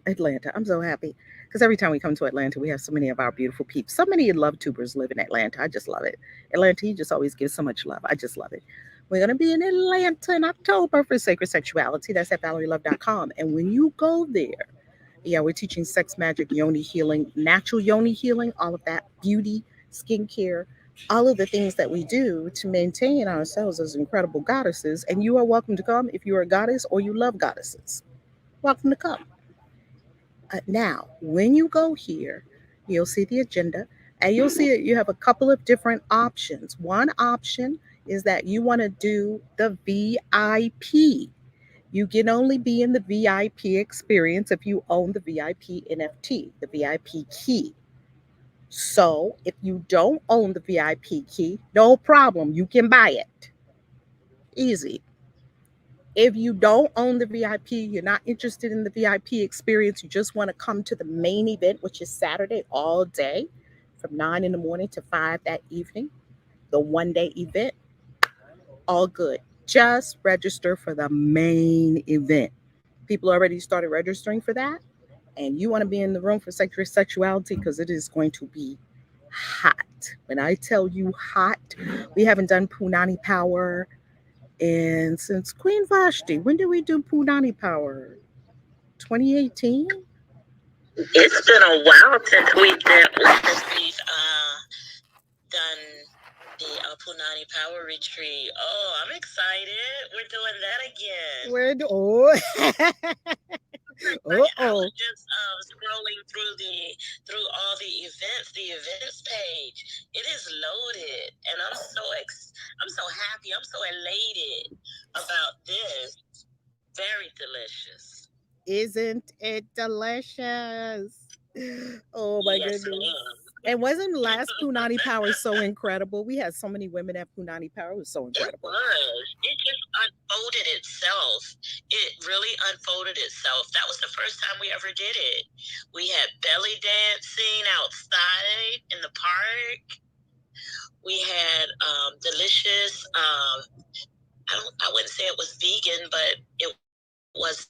S1: Atlanta. I'm so happy because every time we come to Atlanta, we have so many of our beautiful peeps. So many love tubers live in Atlanta. I just love it. Atlanta, you just always give so much love. I just love it. We're going to be in Atlanta in October for Sacred Sexuality. That's at valerielove.com. And when you go there, yeah, we're teaching sex magic, yoni healing, natural yoni healing, all of that, beauty, skincare, all of the things that we do to maintain ourselves as incredible goddesses. And you are welcome to come if you are a goddess or you love goddesses. Welcome to come. Now, when you go here, you'll see the agenda and you'll see that you have a couple of different options. One option is that you want to do the VIP. You can only be in the VIP experience if you own the VIP NFT, the VIP key. So if you don't own the VIP key, no problem. You can buy it. Easy. If you don't own the VIP, you're not interested in the VIP experience, you just want to come to the main event, which is Saturday all day from 9 in the morning to 5 that evening. the 1 day event, all good. Just register for the main event. People already started registering for that. And you want to be in the room for sexuality because it is going to be hot. When I tell you hot, we haven't done Punani Power. And since Queen Vashti, when did we do Punani Power? 2018?
S2: It's been a while since we've done the Punani Power Retreat. Oh, I'm excited. We're doing that again. I was just scrolling through all the events page. It is loaded, and I'm so happy. I'm so elated about this. Very delicious.
S1: Isn't it delicious? Oh my
S2: Yes,
S1: goodness.
S2: ma'am.
S1: And wasn't last Punani Power so incredible? We had so many women at Punani Power. It was so incredible.
S2: It was. It just unfolded itself. It really unfolded itself. That was the first time we ever did it. We had belly dancing outside in the park. We had delicious. I wouldn't say it was vegan, but it was.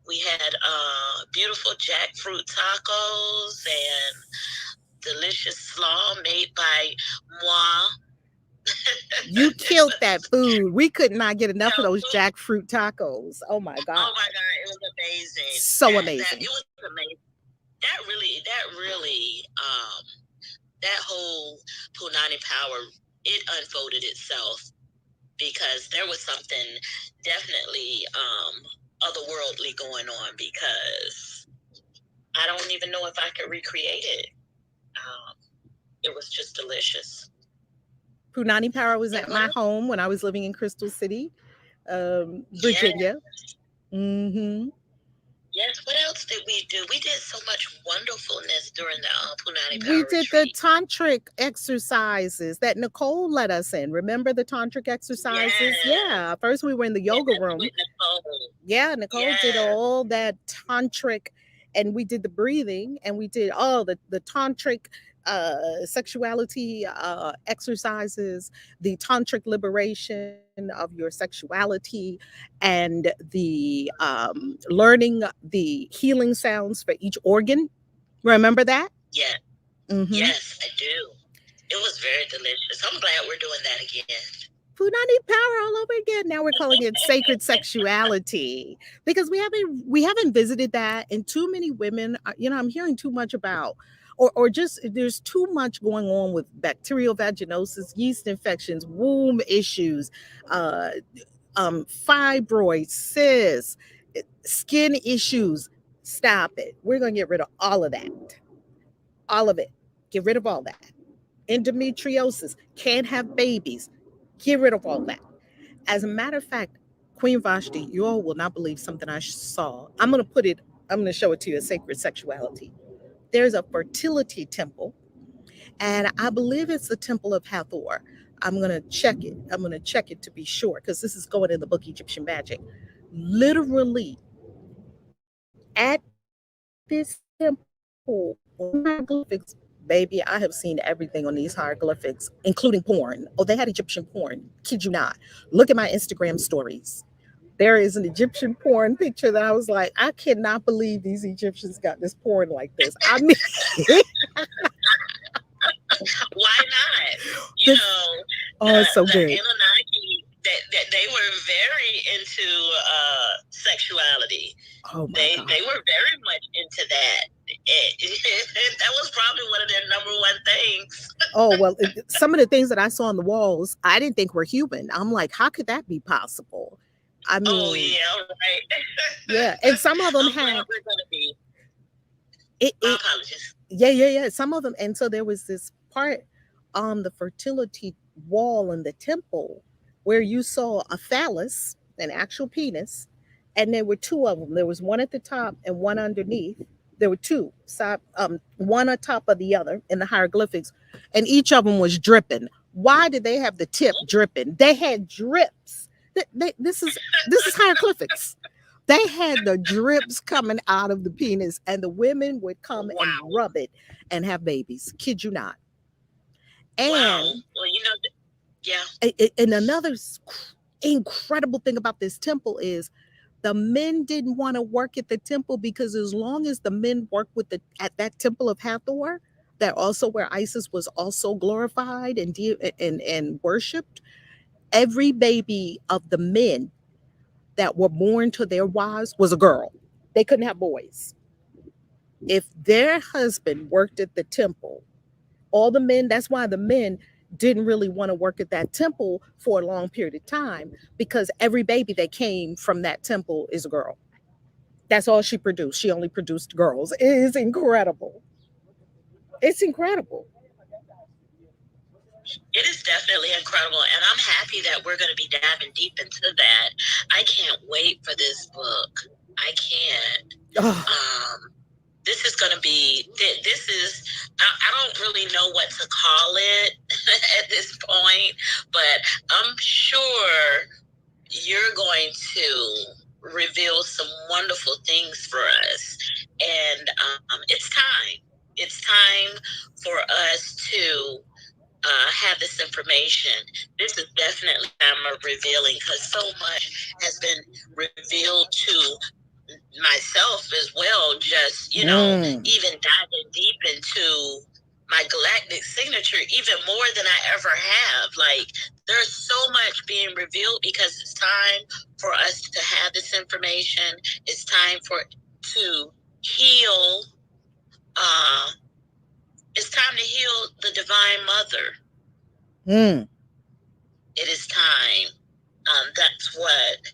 S2: We had beautiful jackfruit tacos and delicious slaw made by moi.
S1: You killed that food. We could not get enough of those jackfruit tacos. Oh my God.
S2: Oh my God, it was amazing.
S1: So amazing.
S2: It was amazing. That whole Punani Power, it unfolded itself because there was something definitely otherworldly going on, because I don't even know if I could recreate it. It was just delicious.
S1: Punani Power was at my home when I was living in Crystal City, Virginia.
S2: Yes.
S1: Mm-hmm.
S2: Yes. What else did we do? We did so much wonderfulness during the Punani Power
S1: We did
S2: retreat.
S1: the Tantric exercises that Nicole let us in. Remember the Tantric exercises?
S2: Yes.
S1: Yeah. First we were in the yoga room.
S2: With Nicole.
S1: Yeah, Nicole did all that Tantric, and we did the breathing, and we did all the Tantric sexuality exercises, the Tantric liberation of your sexuality, and the learning the healing sounds for each organ. Remember that?
S2: Yeah. Mm-hmm. Yes, I do. It was very delicious. I'm glad we're doing that again.
S1: Punani Power all over again. Now we're calling it Sacred Sexuality because we haven't visited that, and too many women. I'm hearing too much about, or just there's too much going on with bacterial vaginosis, yeast infections, womb issues, fibroids, cysts, skin issues. Stop it. We're gonna get rid of all of that. All of it. Get rid of all that. Endometriosis. Can't have babies. Get rid of all that. As a matter of fact, Queen Vashti, you all will not believe something I saw. I'm going to show it to you as Sacred Sexuality. There's a fertility temple, and I believe it's the Temple of Hathor. I'm going to check it. I'm going to check it to be sure because this is going in the book Egyptian Magic. Literally, at this temple, hieroglyphics, baby, I have seen everything on these hieroglyphics, including porn. Oh, they had Egyptian porn. Kid you not. Look at my Instagram stories. There is an Egyptian porn picture that I was like, I cannot believe these Egyptians got this porn like this. I mean,
S2: why not?
S1: It's so good.
S2: Anunnaki, they were very into sexuality.
S1: Oh my God.
S2: They were very much into that. That was probably one of their number one things.
S1: Oh, well, some of the things that I saw on the walls, I didn't think were human. I'm like, how could that be possible? I mean,
S2: oh yeah, right.
S1: Yeah, and some of them had.
S2: Apologies.
S1: Yeah. Some of them, and so there was this part on the fertility wall in the temple where you saw a phallus, an actual penis, and there were two of them. There was one at the top and one underneath. There were two, one on top of the other in the hieroglyphics, and each of them was dripping. Why did they have the tip dripping? They had drips. This is hieroglyphics. They had the drips coming out of the penis, and the women would come and rub it and have babies. Kid you not.
S2: Wow.
S1: And
S2: Well, yeah.
S1: and another incredible thing about this temple is the men didn't want to work at the temple because as long as the men worked at that temple of Hathor, that also where Isis was also glorified and worshipped, every baby of the men that were born to their wives was a girl. They couldn't have boys. If their husband worked at the temple, all the men, that's why the men didn't really want to work at that temple for a long period of time, because every baby that came from that temple is a girl. That's all she produced. She only produced girls. It is incredible. It's incredible.
S2: It is definitely incredible, and I'm happy that we're going to be diving deep into that. I can't wait for this book. I can't.
S1: Oh,
S2: This is going to be, this is, I don't really know what to call it at this point, but I'm sure you're going to reveal some wonderful things for us. And it's time. It's time for us to have this information. This is definitely time of revealing, because so much has been revealed to myself as well. Just, even diving deep into my galactic signature even more than I ever have. Like, there's so much being revealed because it's time for us to have this information. It's time to heal. It's time to heal the Divine Mother. It is time. That's what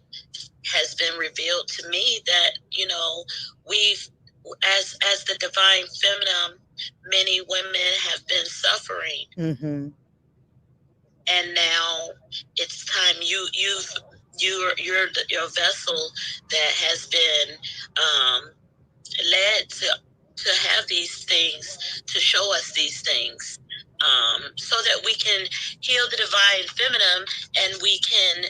S2: has been revealed to me, that we've, as the divine feminine, many women have been suffering, and now it's time. You're your vessel that has been led to have these things, to show us these things, so that we can heal the divine feminine, and we can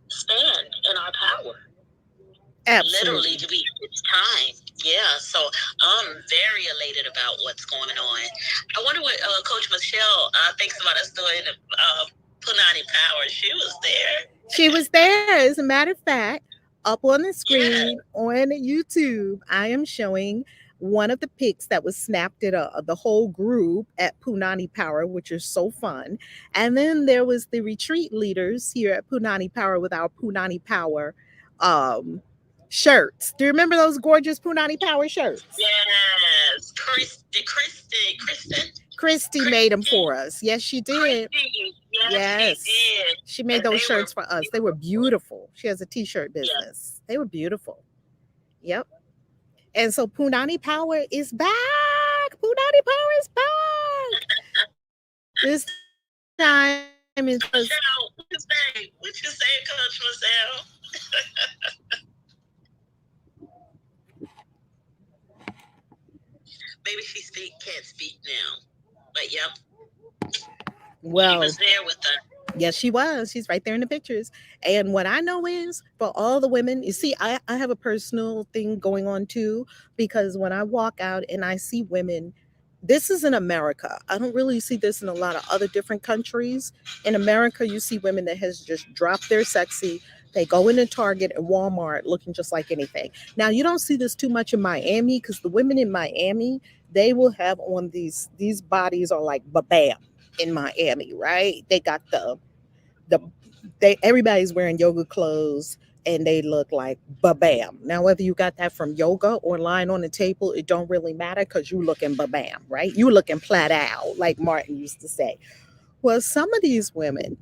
S2: stand in our power.
S1: absolutely.
S2: Literally, it's time. Yeah, so I'm very elated about what's going on. I wonder what Coach Michelle thinks about us doing Punani Power. She was there.
S1: She was there. As a matter of fact, up on the screen on YouTube, I am showing one of the pics that was snapped at the whole group at Punani Power, which is so fun. And then there was the retreat leaders here at Punani Power with our Punani Power um, shirts. Do you remember those gorgeous Punani Power shirts?
S2: Yes,
S1: Christy made them for us. Yes, she did.
S2: Yes, she did.
S1: She made those shirts for us. They were beautiful. She has a t-shirt business. Yep. They were beautiful. Yep. And so Punani Power is back. Punani Power is back. This time is
S2: Michelle, what you say, Coach Michelle? Maybe she can't speak now. But yep. Well, she was there with us.
S1: Yes, she was. She's right there in the pictures. And what I know is for all the women, you see, I have a personal thing going on too, because when I walk out and I see women, this is in America. I don't really see this in a lot of other different countries. In America, you see women that has just dropped their sexy. They go into Target and Walmart looking just like anything. Now, you don't see this too much in Miami, because the women in Miami, they will have on these bodies are like bam in Miami, right? They got the everybody's wearing yoga clothes and they look like bam. Now, whether you got that from yoga or lying on the table, it don't really matter, because you looking bam, right? You looking flat out, like Martin used to say. Well, some of these women,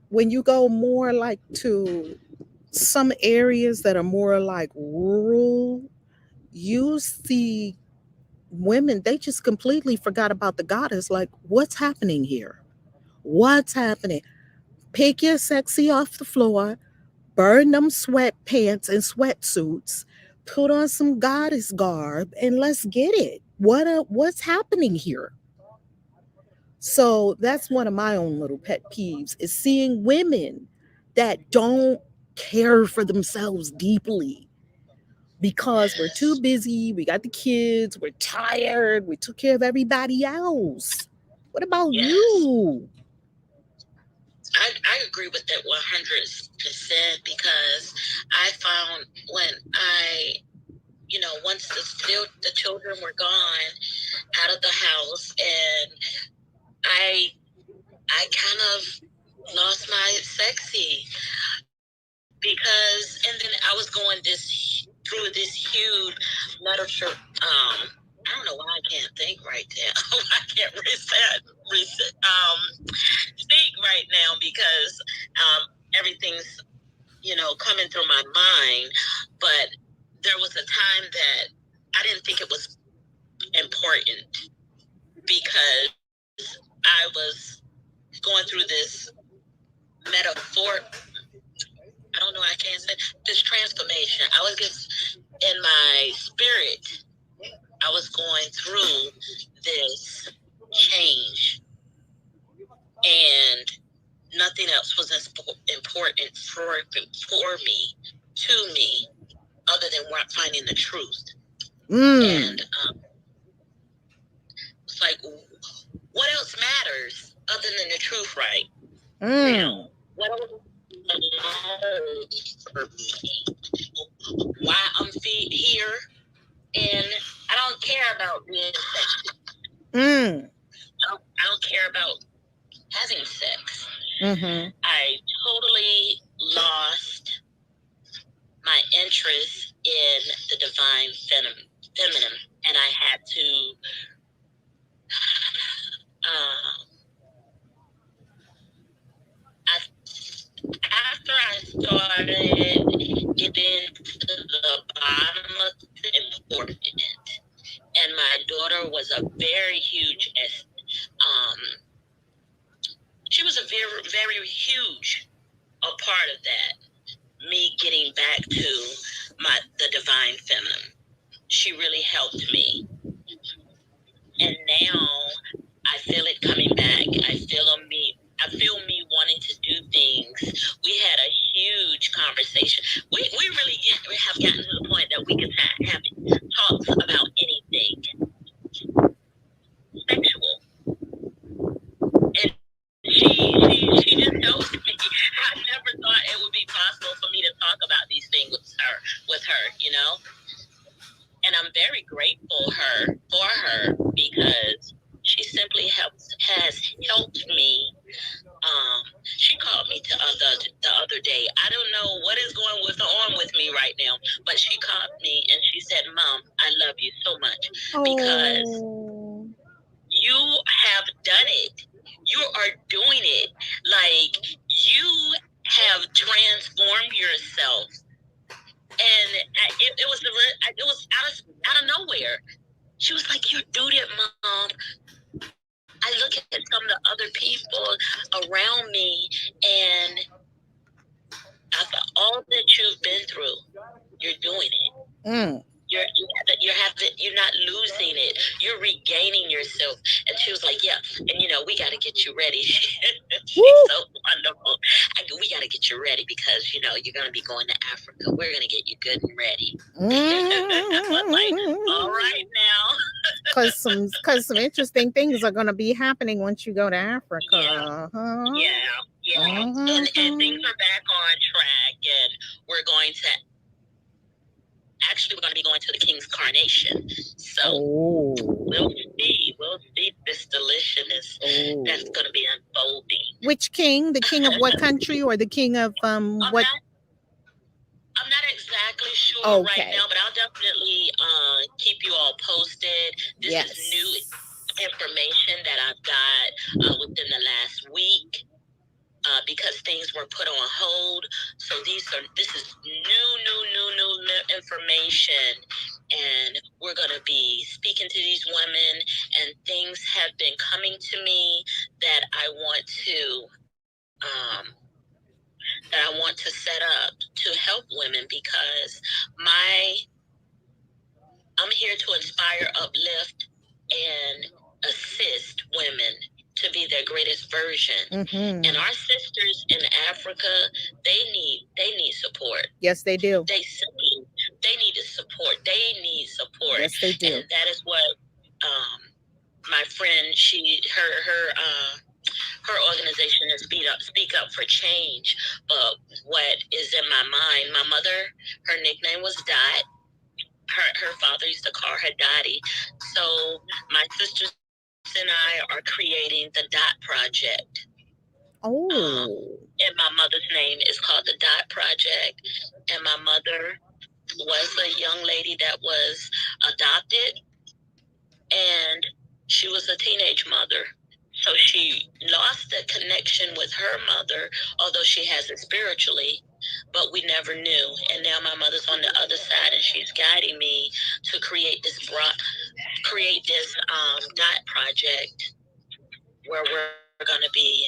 S1: when you go more like to some areas that are more like rural, you see women, they just completely forgot about the goddess. Like, what's happening here? What's happening? Pick your sexy off the floor, burn them sweatpants and sweatsuits, put on some goddess garb, and let's get it. What's happening here? So that's one of my own little pet peeves, is seeing women that don't care for themselves deeply. because we're too busy. We got the kids. We're tired. We took care of everybody else. What about you?
S2: I agree with that 100% because I found when once the children were gone out of the house, and I kind of lost my sexy because, and then I was going through this huge literature. I don't know why I can't think right now. I can't speak right now because everything's coming through my mind. But there was a time that I didn't think it was important because I was going through this metaphor. I don't know. I can't say this transformation. I was just in my spirit. I was going through this change, and nothing else was important for me, to me, other than finding the truth. And it's like, what else matters other than the truth, right? Now, what else matters for me? Why I'm here, and I don't care about being sexual. I don't care about having sex. I totally lost my interest in the divine feminine, and I had to after I started getting to the bottom of the important, and my daughter was a very huge she was a very, very huge a part of that, me getting back to the divine feminine. She really helped me. And now I feel it coming back. I feel me wanting to do things. We had a huge conversation. We really have gotten to the point that we can have talks about anything sexual. And she just knows me. I never thought it would be possible for me to talk about these things with her, And I'm very grateful for her because she simply has helped me. She called me the other day. I don't know what is going on with me right now, but she called me and she said, "Mom, I love you so much because you have done it. You are doing it. Like, you have transformed yourself." And it was out of nowhere. She was like, "You're doing it, Mom. I look at some of the other people around me, and after all that you've been through, you're doing it. You're not losing it. You're regaining yourself." And she was like, "Yeah, and we got to get you ready." She's so wonderful. We got to get you ready because you're going to be going to Africa. We're going to get you good and ready. I was like, all right now.
S1: Because some interesting things are going to be happening once you go to Africa.
S2: Yeah. And things are back on track, and we're going to be going to the King's Coronation. So we'll see this deliciousness that's going to be unfolding.
S1: Which king? The king of what country, or the king of what?
S2: I'm not exactly sure right now, but I'll definitely keep you all posted. This is new information that I've got within the last week. Because things were put on hold. So this is new information, and we're going to be speaking to these women, and things have been coming to me that I want to set up to help women, because I'm here to inspire, uplift, and assist women to be their greatest version. And our sisters in Africa, they need support.
S1: Yes, they do.
S2: They need for it.
S1: Yes, they do.
S2: And that is what my friend, her organization is Speak Up for Change. But what is in my mind, my mother, her nickname was Dot. Her father used to call her Dottie. So my sisters and I are creating the Dot Project.
S1: Oh.
S2: And my mother's name is called the Dot Project. And my mother was a young lady that was adopted, and she was a teenage mother. So she lost the connection with her mother, although she has it spiritually, but we never knew. And now my mother's on the other side, and she's guiding me to create this Dot Project, where we're going to be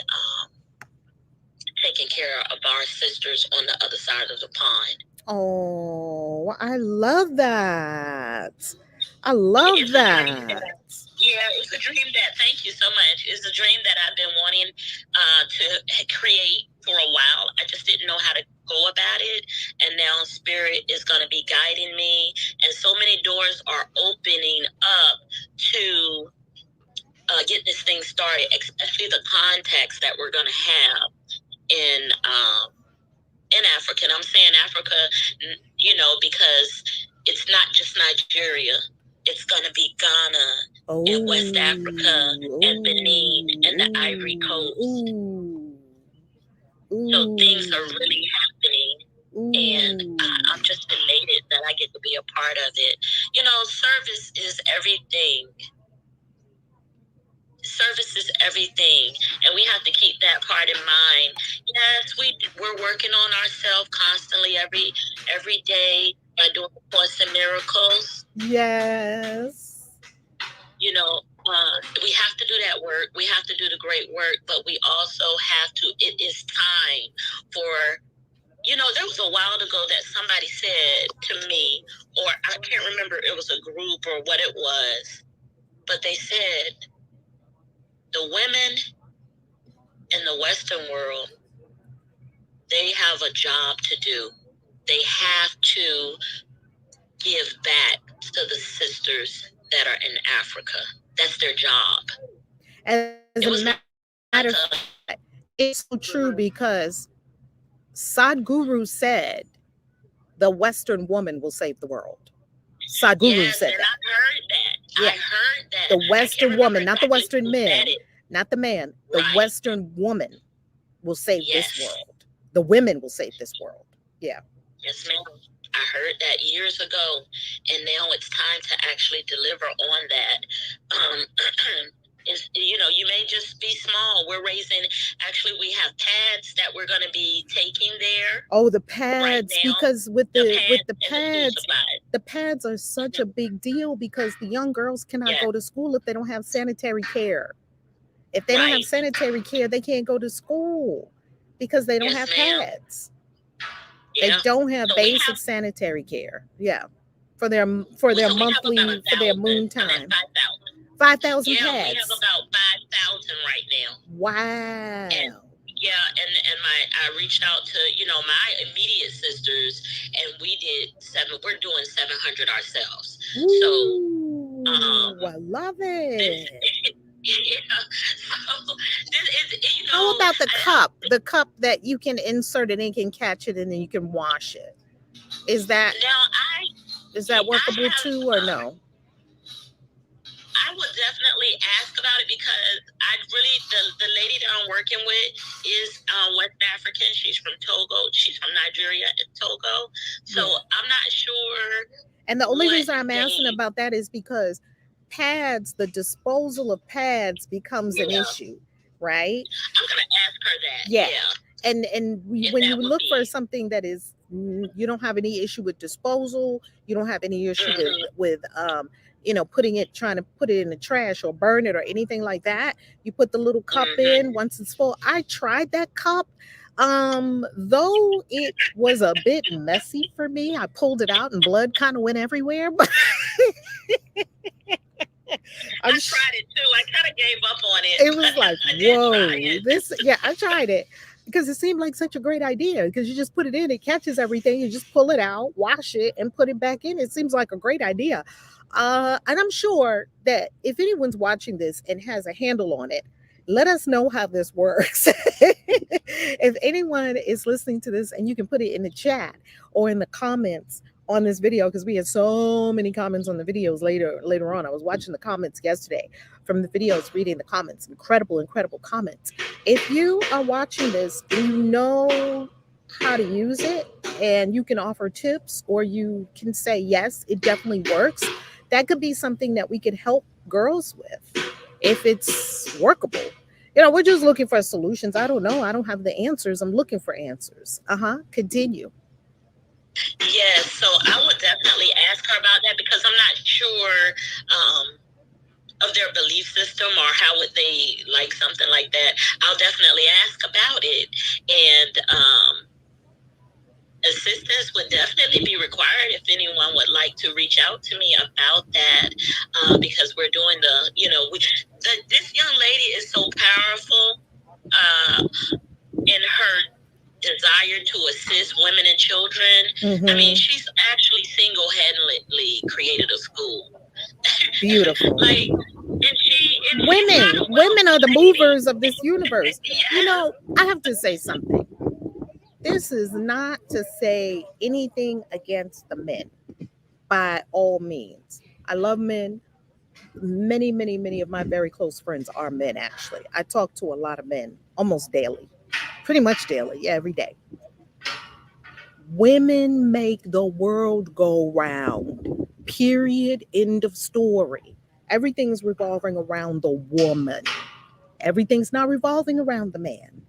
S2: taking care of our sisters on the other side of the pond.
S1: Oh, I love that. I love
S2: It's
S1: that.
S2: It's a dream that, thank you so much. It's a dream that I've been wanting to create for a while. I just didn't know how to go about it. And now Spirit is going to be guiding me. And so many doors are opening up to get this thing started, especially the contacts that we're going to have in Africa. And I'm saying Africa, because it's not just Nigeria. It's going to be Ghana and West Africa and Benin and the Ivory Coast. So things are really happening. And I'm just elated that I get to be a part of it. Service is everything. Service is everything, and we have to keep that part in mind. Yes, we're working on ourselves constantly every day by doing the Course in Miracles.
S1: Yes.
S2: We have to do that work. We have to do the great work, but we also have to. It is time for. There was a while ago that somebody said to me, or I can't remember, it was a group or what it was, but they said, the women in the Western world, they have a job to do. They have to give back to the sisters that are in Africa. That's their job.
S1: As a matter of fact, it's so true, because Sadhguru said the Western woman will save the world. Sadhguru said that.
S2: I heard that.
S1: Yeah.
S2: I heard that.
S1: The Western woman, not the Western man, not the man. The
S2: Right.
S1: Western woman will save this world. The women will save this world. Yeah.
S2: Yes, ma'am. I heard that years ago, and now it's time to actually deliver on that. You may just be small. We're raising, actually, we have pads that we're going to be taking there.
S1: Oh, the pads, right now, because with the pads, the pads are such a big deal, because the young girls cannot go to school if they don't have sanitary care. If they don't have sanitary care, they can't go to school because they don't have pads. They don't have basic sanitary care. Yeah. For their monthly, for their moon time. 5,000 pads.
S2: We have about 5,000 right now.
S1: Wow.
S2: And I reached out to, my immediate sisters, and we're doing 700 ourselves.
S1: Ooh, so, I love it. How about the cup? The cup that you can insert it and can catch it and then you can wash it. Is that workable too, or no?
S2: I would definitely ask about it, because the lady that I'm working with is West African. She's from Togo. She's from Nigeria and Togo. So I'm not sure.
S1: And the only reason I'm asking about that is because pads, the disposal of pads becomes an issue, right?
S2: I'm going to ask her that.
S1: Yeah. And when you look for something that is, you don't have any issue with disposal, you don't have any issue with trying to put it in the trash or burn it or anything like that. You put the little cup in once it's full. I tried that cup. Though it was a bit messy for me, I pulled it out and blood kind of went everywhere. But
S2: I tried it too. I kind of gave up on it.
S1: It was like, whoa, I tried it. because it seemed like such a great idea, because you just put it in, it catches everything, you just pull it out, wash it, and put it back in. It seems like a great idea. And I'm sure that if anyone's watching this and has a handle on it, let us know how this works. If anyone is listening to this, and you can put it in the chat or in the comments on this video, because we had so many comments on the videos later on. I was watching the comments yesterday from the videos, reading the comments. Incredible comments. If you are watching this and you know how to use it, and you can offer tips, or you can say yes, it definitely works, that could be something that we could help girls with if it's workable. We're just looking for solutions. I don't know, I don't have the answers. I'm looking for answers. Continue.
S2: Yes, so I would definitely ask her about that, because I'm not sure of their belief system, or how would they like something like that. I'll definitely ask about it. And assistance would definitely be required if anyone would like to reach out to me about that, because we're doing this young lady is so powerful in her desire to assist women and children. I mean, she's actually single-handedly created a school.
S1: Beautiful.
S2: Like,
S1: women are the movers of this universe. I have to say something. This is not to say anything against the men, by all means. I love men. Many of my very close friends are men, actually. I talk to a lot of men almost daily, pretty much daily, yeah, every day. Women make the world go round. Period. End of story. Everything's revolving around the woman. Everything's not revolving around the man.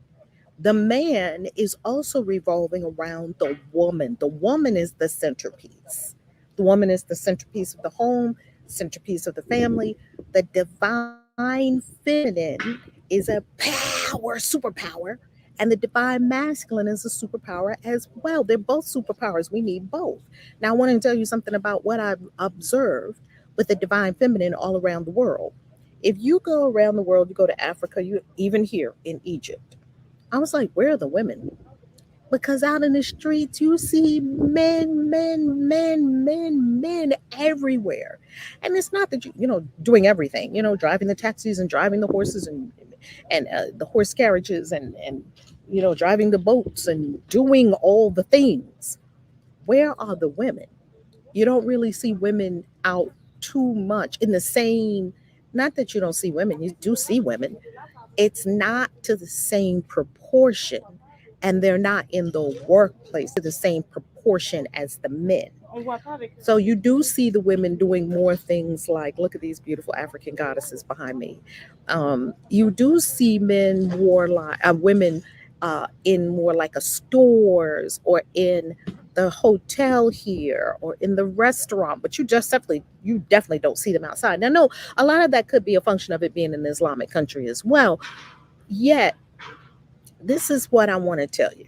S1: The man is also revolving around the woman. The woman is the centerpiece. The woman is the centerpiece of the home, centerpiece of the family. The divine feminine is a superpower, and the divine masculine is a superpower as well. They're both superpowers. We need both. Now, I want to tell you something about what I've observed with the divine feminine all around the world. If you go around the world, you go to Africa, you even here in Egypt, I was like, where are the women? Because out in the streets, you see men everywhere. And it's not that doing everything, driving the taxis and driving the horses, and the horse carriages, and driving the boats and doing all the things. Where are the women? You don't really see women out too much in the same, not that you don't see women, you do see women. It's not to the same proportion, and they're not in the workplace to the same proportion as the men. So you do see the women doing more things, like, look at these beautiful African goddesses behind me. You do see men more like women in more like a stores, or in the hotel here, or in the restaurant, but you definitely don't see them outside. Now, no, a lot of that could be a function of it being an Islamic country as well. Yet, this is what I want to tell you.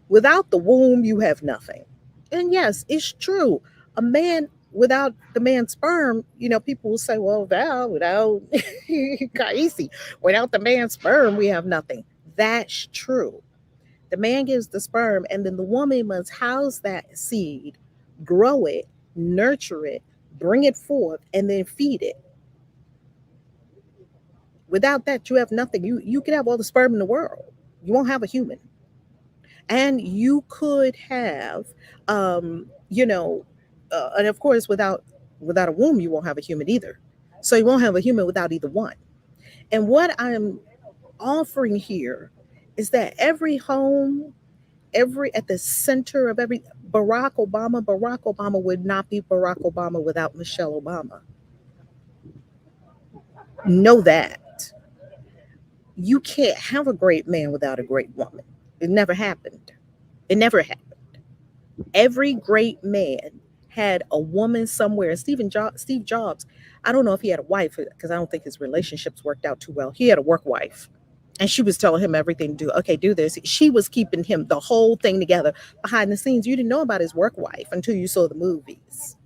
S1: Without the womb, you have nothing. And yes, it's true. A man without the man's sperm, people will say, well, Val, without Kaisi, without the man's sperm, we have nothing. That's true. The man gives the sperm, and then the woman must house that seed, grow it, nurture it, bring it forth, and then feed it. Without that, you have nothing. You could have all the sperm in the world. You won't have a human. And you could have, and of course, without a womb, you won't have a human either. So you won't have a human without either one. And what I'm offering here is that every home, every at the center of every Barack Obama would not be Barack Obama without Michelle Obama. Know that. You can't have a great man without a great woman. It never happened. It never happened. Every great man had a woman somewhere. Steve Jobs, I don't know if he had a wife, because I don't think his relationships worked out too well. He had a work wife, and she was telling him everything to do. Okay, do this. She was keeping him the whole thing together behind the scenes. You didn't know about his work wife until you saw the movies.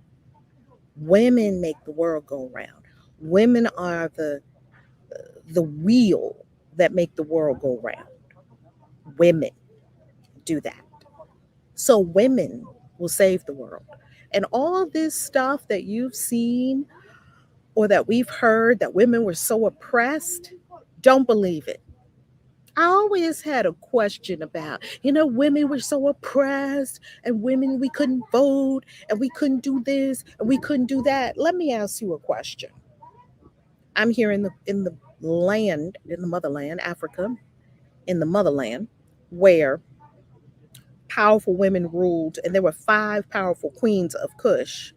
S1: Women make the world go round. Women are the wheel that make the world go round. women do that. So women will save the world. And all this stuff that you've seen or that we've heard that women were so oppressed, don't believe it. I always had a question about, women were so oppressed and women, we couldn't vote and we couldn't do this and we couldn't do that. Let me ask you a question. I'm here in the land, in the motherland, Africa, in the motherland, where powerful women ruled, and there were five powerful queens of Kush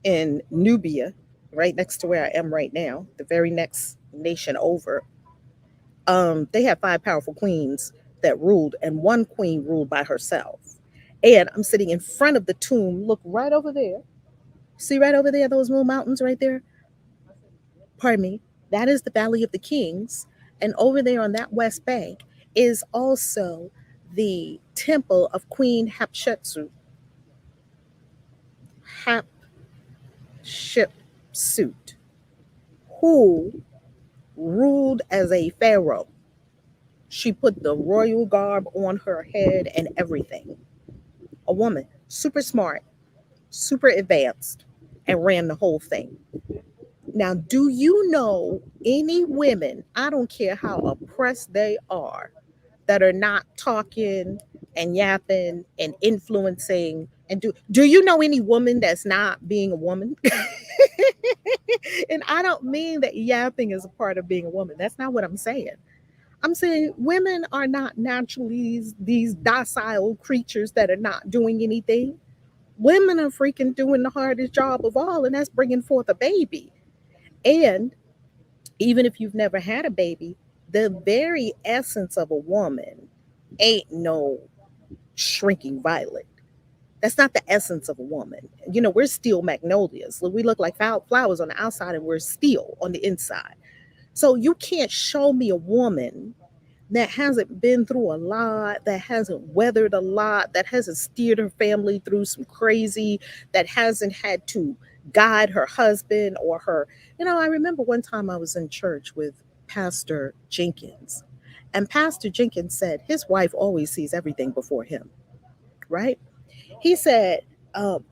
S1: in Nubia, right next to where I am right now, the very next nation over. They had five powerful queens that ruled, and one queen ruled by herself. And I'm sitting in front of the tomb. Look right over there. See right over there, those little mountains right there? Pardon me. That is the Valley of the Kings. And over there on that west bank is also the temple of Queen Hatshepsut. Hatshepsut, who ruled as a pharaoh. She put the royal garb on her head and everything. A woman, super smart, super advanced, and ran the whole thing. Now, do you know any women, I don't care how oppressed they are, that are not talking and yapping and influencing and do you know any woman that's not being a woman? And I don't mean that yapping is a part of being a woman. That's not what I'm saying. I'm saying women are not naturally these docile creatures that are not doing anything. Women are freaking doing the hardest job of all, and that's bringing forth a baby. And even if you've never had a baby, the very essence of a woman ain't no shrinking violet. That's not the essence of a woman. We're steel magnolias. We look like flowers on the outside and we're steel on the inside. So you can't show me a woman that hasn't been through a lot, that hasn't weathered a lot, that hasn't steered her family through some crazy, that hasn't had to guide her husband or her. I remember one time I was in church with Pastor Jenkins, and Pastor Jenkins said his wife always sees everything before him, right? He said, um,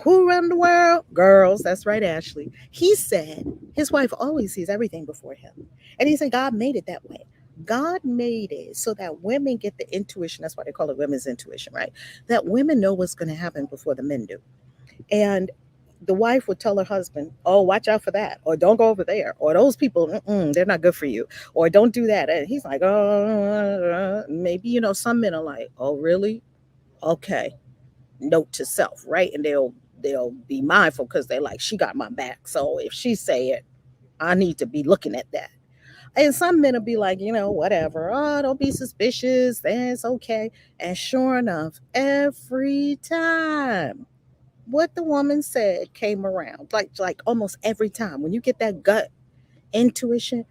S1: who run the world? Girls. That's right, Ashley. He said his wife always sees everything before him. And he said God made it that way. God made it so that women get the intuition. That's why they call it women's intuition, right? That women know what's going to happen before the men do. And the wife would tell her husband, "Oh, watch out for that," or "Don't go over there," or "Those people, they're not good for you," or "Don't do that." And he's like, "Oh, maybe some men are like, oh, really? Okay." Note to self, right? And they'll be mindful because they're like, she got my back. So if she say it, I need to be looking at that. And some men will be like, whatever. Oh, don't be suspicious. That's okay. And sure enough, every time what the woman said came around, like almost every time. When you get that gut intuition,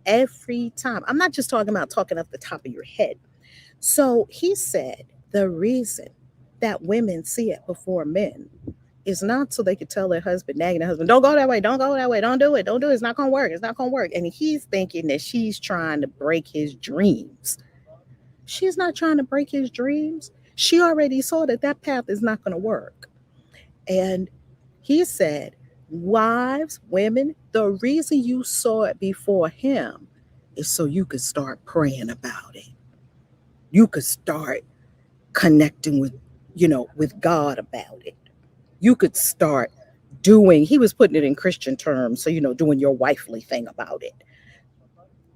S1: every time. I'm not just talking about talking off the top of your head. So he said the reason that women see it before men is not so they could tell their husband, nagging their husband, "Don't go that way, don't go that way, don't do it, it's not gonna work, it's not gonna work." And he's thinking that she's trying to break his dreams. She's not trying to break his dreams. She already saw that that path is not gonna work. And he said, wives, women, the reason you saw it before him is so you could start praying about it. You could start connecting with God about it. You could start doing, he was putting it in Christian terms, so doing your wifely thing about it.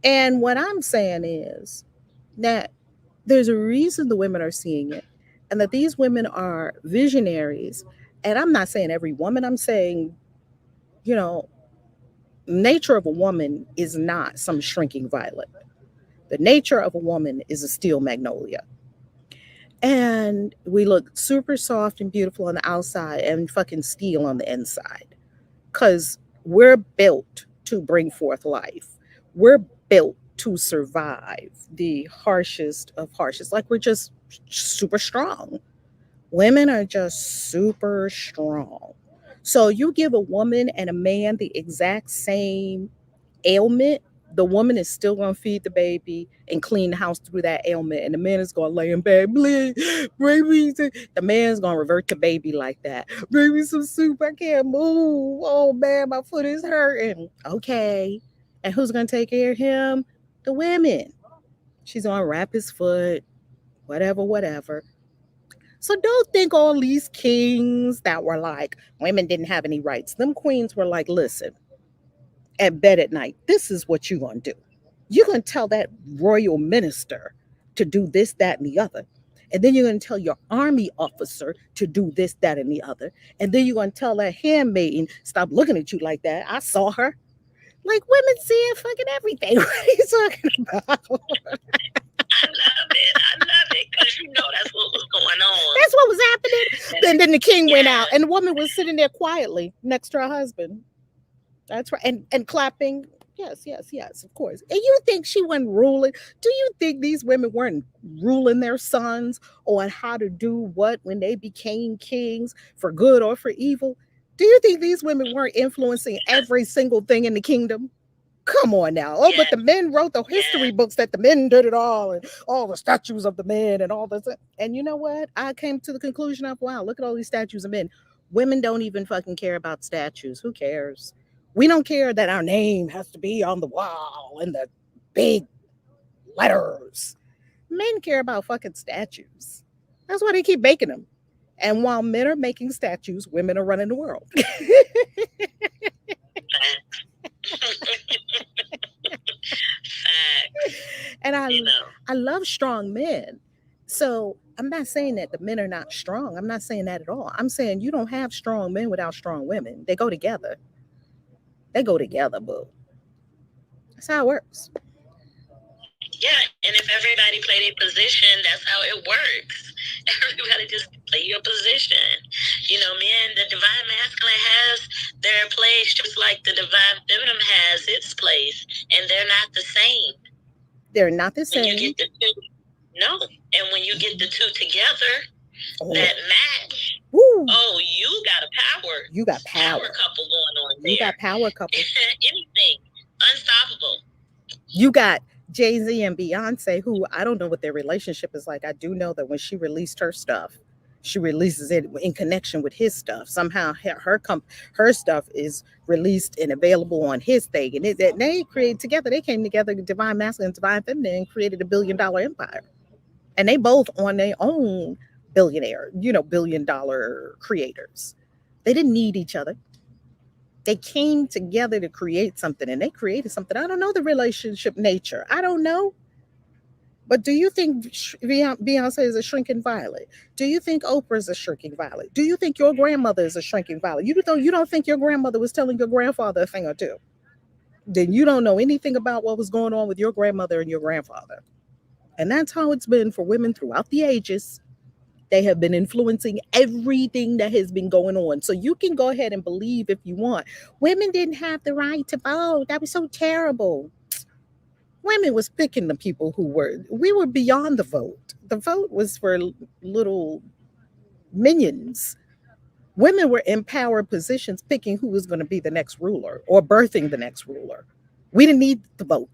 S1: And what I'm saying is that there's a reason the women are seeing it, and that these women are visionaries. And I'm not saying every woman, I'm saying, you know, nature of a woman is not some shrinking violet. The nature of a woman is a steel magnolia. And we look super soft and beautiful on the outside and fucking steel on the inside. Because we're built to bring forth life. We're built to survive the harshest of harshest. Like, we're just super strong. Women are just super strong. So you give a woman and a man the exact same ailment, The woman is still going to feed the baby and clean the house through that ailment. And the man is going to lay in bed, please, bring me some. The man's going to revert to baby like that. Bring me some soup. I can't move. Oh, man, my foot is hurting. Okay. And who's going to take care of him? The women. She's going to wrap his foot, whatever, whatever. So don't think all these kings that were like, women didn't have any rights. Them queens were like, listen, at bed at night, this is what you're going to do. You're going to tell that royal minister to do this, that, and the other. And then you're going to tell your army officer to do this, that, and the other. And then you're going to tell that handmaiden, stop looking at you like that. I saw her. Like women seeing fucking everything. What are you talking about?
S2: I love it. I love it because you know that's what was going on.
S1: That's what was happening. And then the king went out, and the woman was sitting there quietly next to her husband. That's right. And clapping. Yes, yes, yes, of course. And you think she wasn't ruling? Do you think these women weren't ruling their sons on how to do what when they became kings for good or for evil? Do you think these women weren't influencing every single thing in the kingdom? Come on now. Oh, but the men wrote the history books that the men did it all and all the statues of the men and all this. And you know what? I came to the conclusion of, wow, look at all these statues of men. Women don't even fucking care about statues. Who cares? We don't care that our name has to be on the wall in the big letters. Men care about fucking statues. That's why they keep making them. And while men are making statues, women are running the world. And I love strong men. So I'm not saying that the men are not strong. I'm not saying that at all. I'm saying you don't have strong men without strong women. They go together. They go together, boo. That's how it works.
S2: Yeah, and if everybody play their position, that's how it works. Everybody just play your position. You know, men, the divine masculine has their place just like the divine feminine has its place, and they're not the same.
S1: They're not the same.
S2: When you get the two, no, and when you get the two together, that match. Woo. Oh, you got a power.
S1: You got power.
S2: Power couple going on there.
S1: You got power couple.
S2: Anything unstoppable.
S1: You got Jay-Z and Beyonce, who I don't know what their relationship is like. I do know that when she released her stuff, she releases it in connection with his stuff. Somehow her stuff is released and available on his thing. And they created together, they came together, divine masculine, divine feminine, and created a $1 billion empire. And they both on their own billion dollar creators. They didn't need each other. They came together to create something, and they created something. I don't know the relationship nature. I don't know. But do you think Beyonce is a shrinking violet? Do you think Oprah is a shrinking violet? Do you think your grandmother is a shrinking violet? You don't think your grandmother was telling your grandfather a thing or two? Then you don't know anything about what was going on with your grandmother and your grandfather. And that's how it's been for women throughout the ages. They have been influencing everything that has been going on. So you can go ahead and believe if you want. Women didn't have the right to vote. That was so terrible. Women was picking the people we were beyond the vote. The vote was for little minions. Women were in power positions picking who was going to be the next ruler or birthing the next ruler. We didn't need the vote.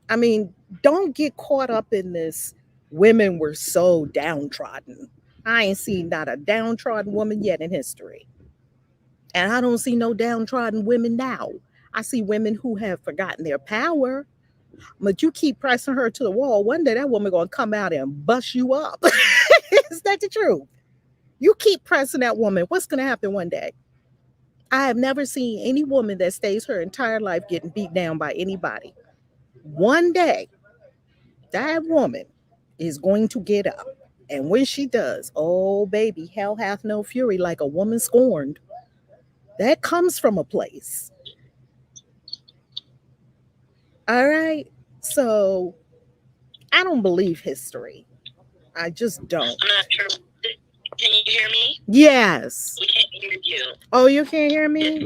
S1: I mean, don't get caught up in this. Women were so downtrodden. I ain't seen not a downtrodden woman yet in history. And I don't see no downtrodden women now. I see women who have forgotten their power. But you keep pressing her to the wall. One day that woman going to come out and bust you up. Is that the truth? You keep pressing that woman. What's going to happen one day? I have never seen any woman that stays her entire life getting beat down by anybody. One day, that woman is going to get up. And when she does, oh baby, hell hath no fury like a woman scorned. That comes from a place. All right. So I don't believe history. I just don't.
S2: I'm not sure. Can you hear me?
S1: Yes.
S2: We can't hear you.
S1: Oh, you can't hear me?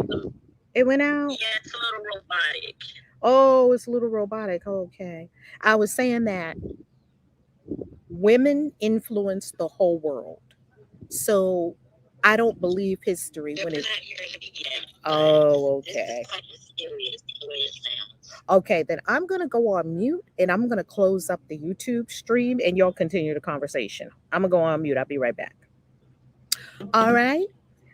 S1: It went out?
S2: Yeah, it's a little robotic.
S1: Oh, it's a little robotic. Okay. I was saying that women influence the whole world. So I don't believe history when it. Oh, okay. Okay, then I'm going to go on mute and I'm going to close up the YouTube stream and y'all continue the conversation. I'm going to go on mute. I'll be right back. All right.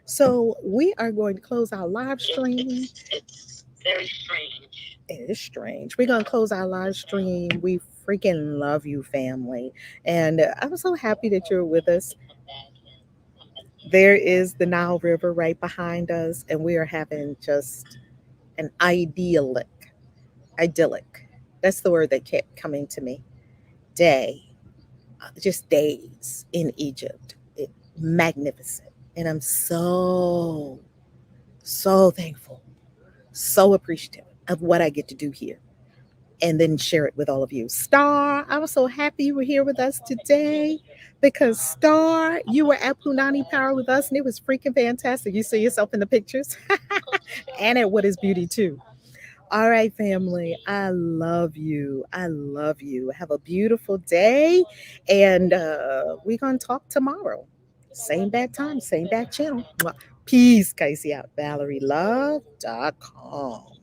S1: So we are going to close our live stream.
S2: It's very strange.
S1: It is strange. We're going to close our live stream. We freaking love you, family. And I'm so happy that you're with us. There is the Nile River right behind us, and we are having just an idyllic. That's the word that kept coming to me. Day, just days in Egypt. Magnificent. And I'm so thankful, so appreciative of what I get to do here and then share it with all of you. Star, I was so happy you were here with us today because Star, you were at Punani Power with us and it was freaking fantastic. You see yourself in the pictures and at What is Beauty too. All right, family. I love you. I love you. Have a beautiful day. And we're going to talk tomorrow. Same bad time, same bad channel. Peace, Casey out. ValerieLove.com.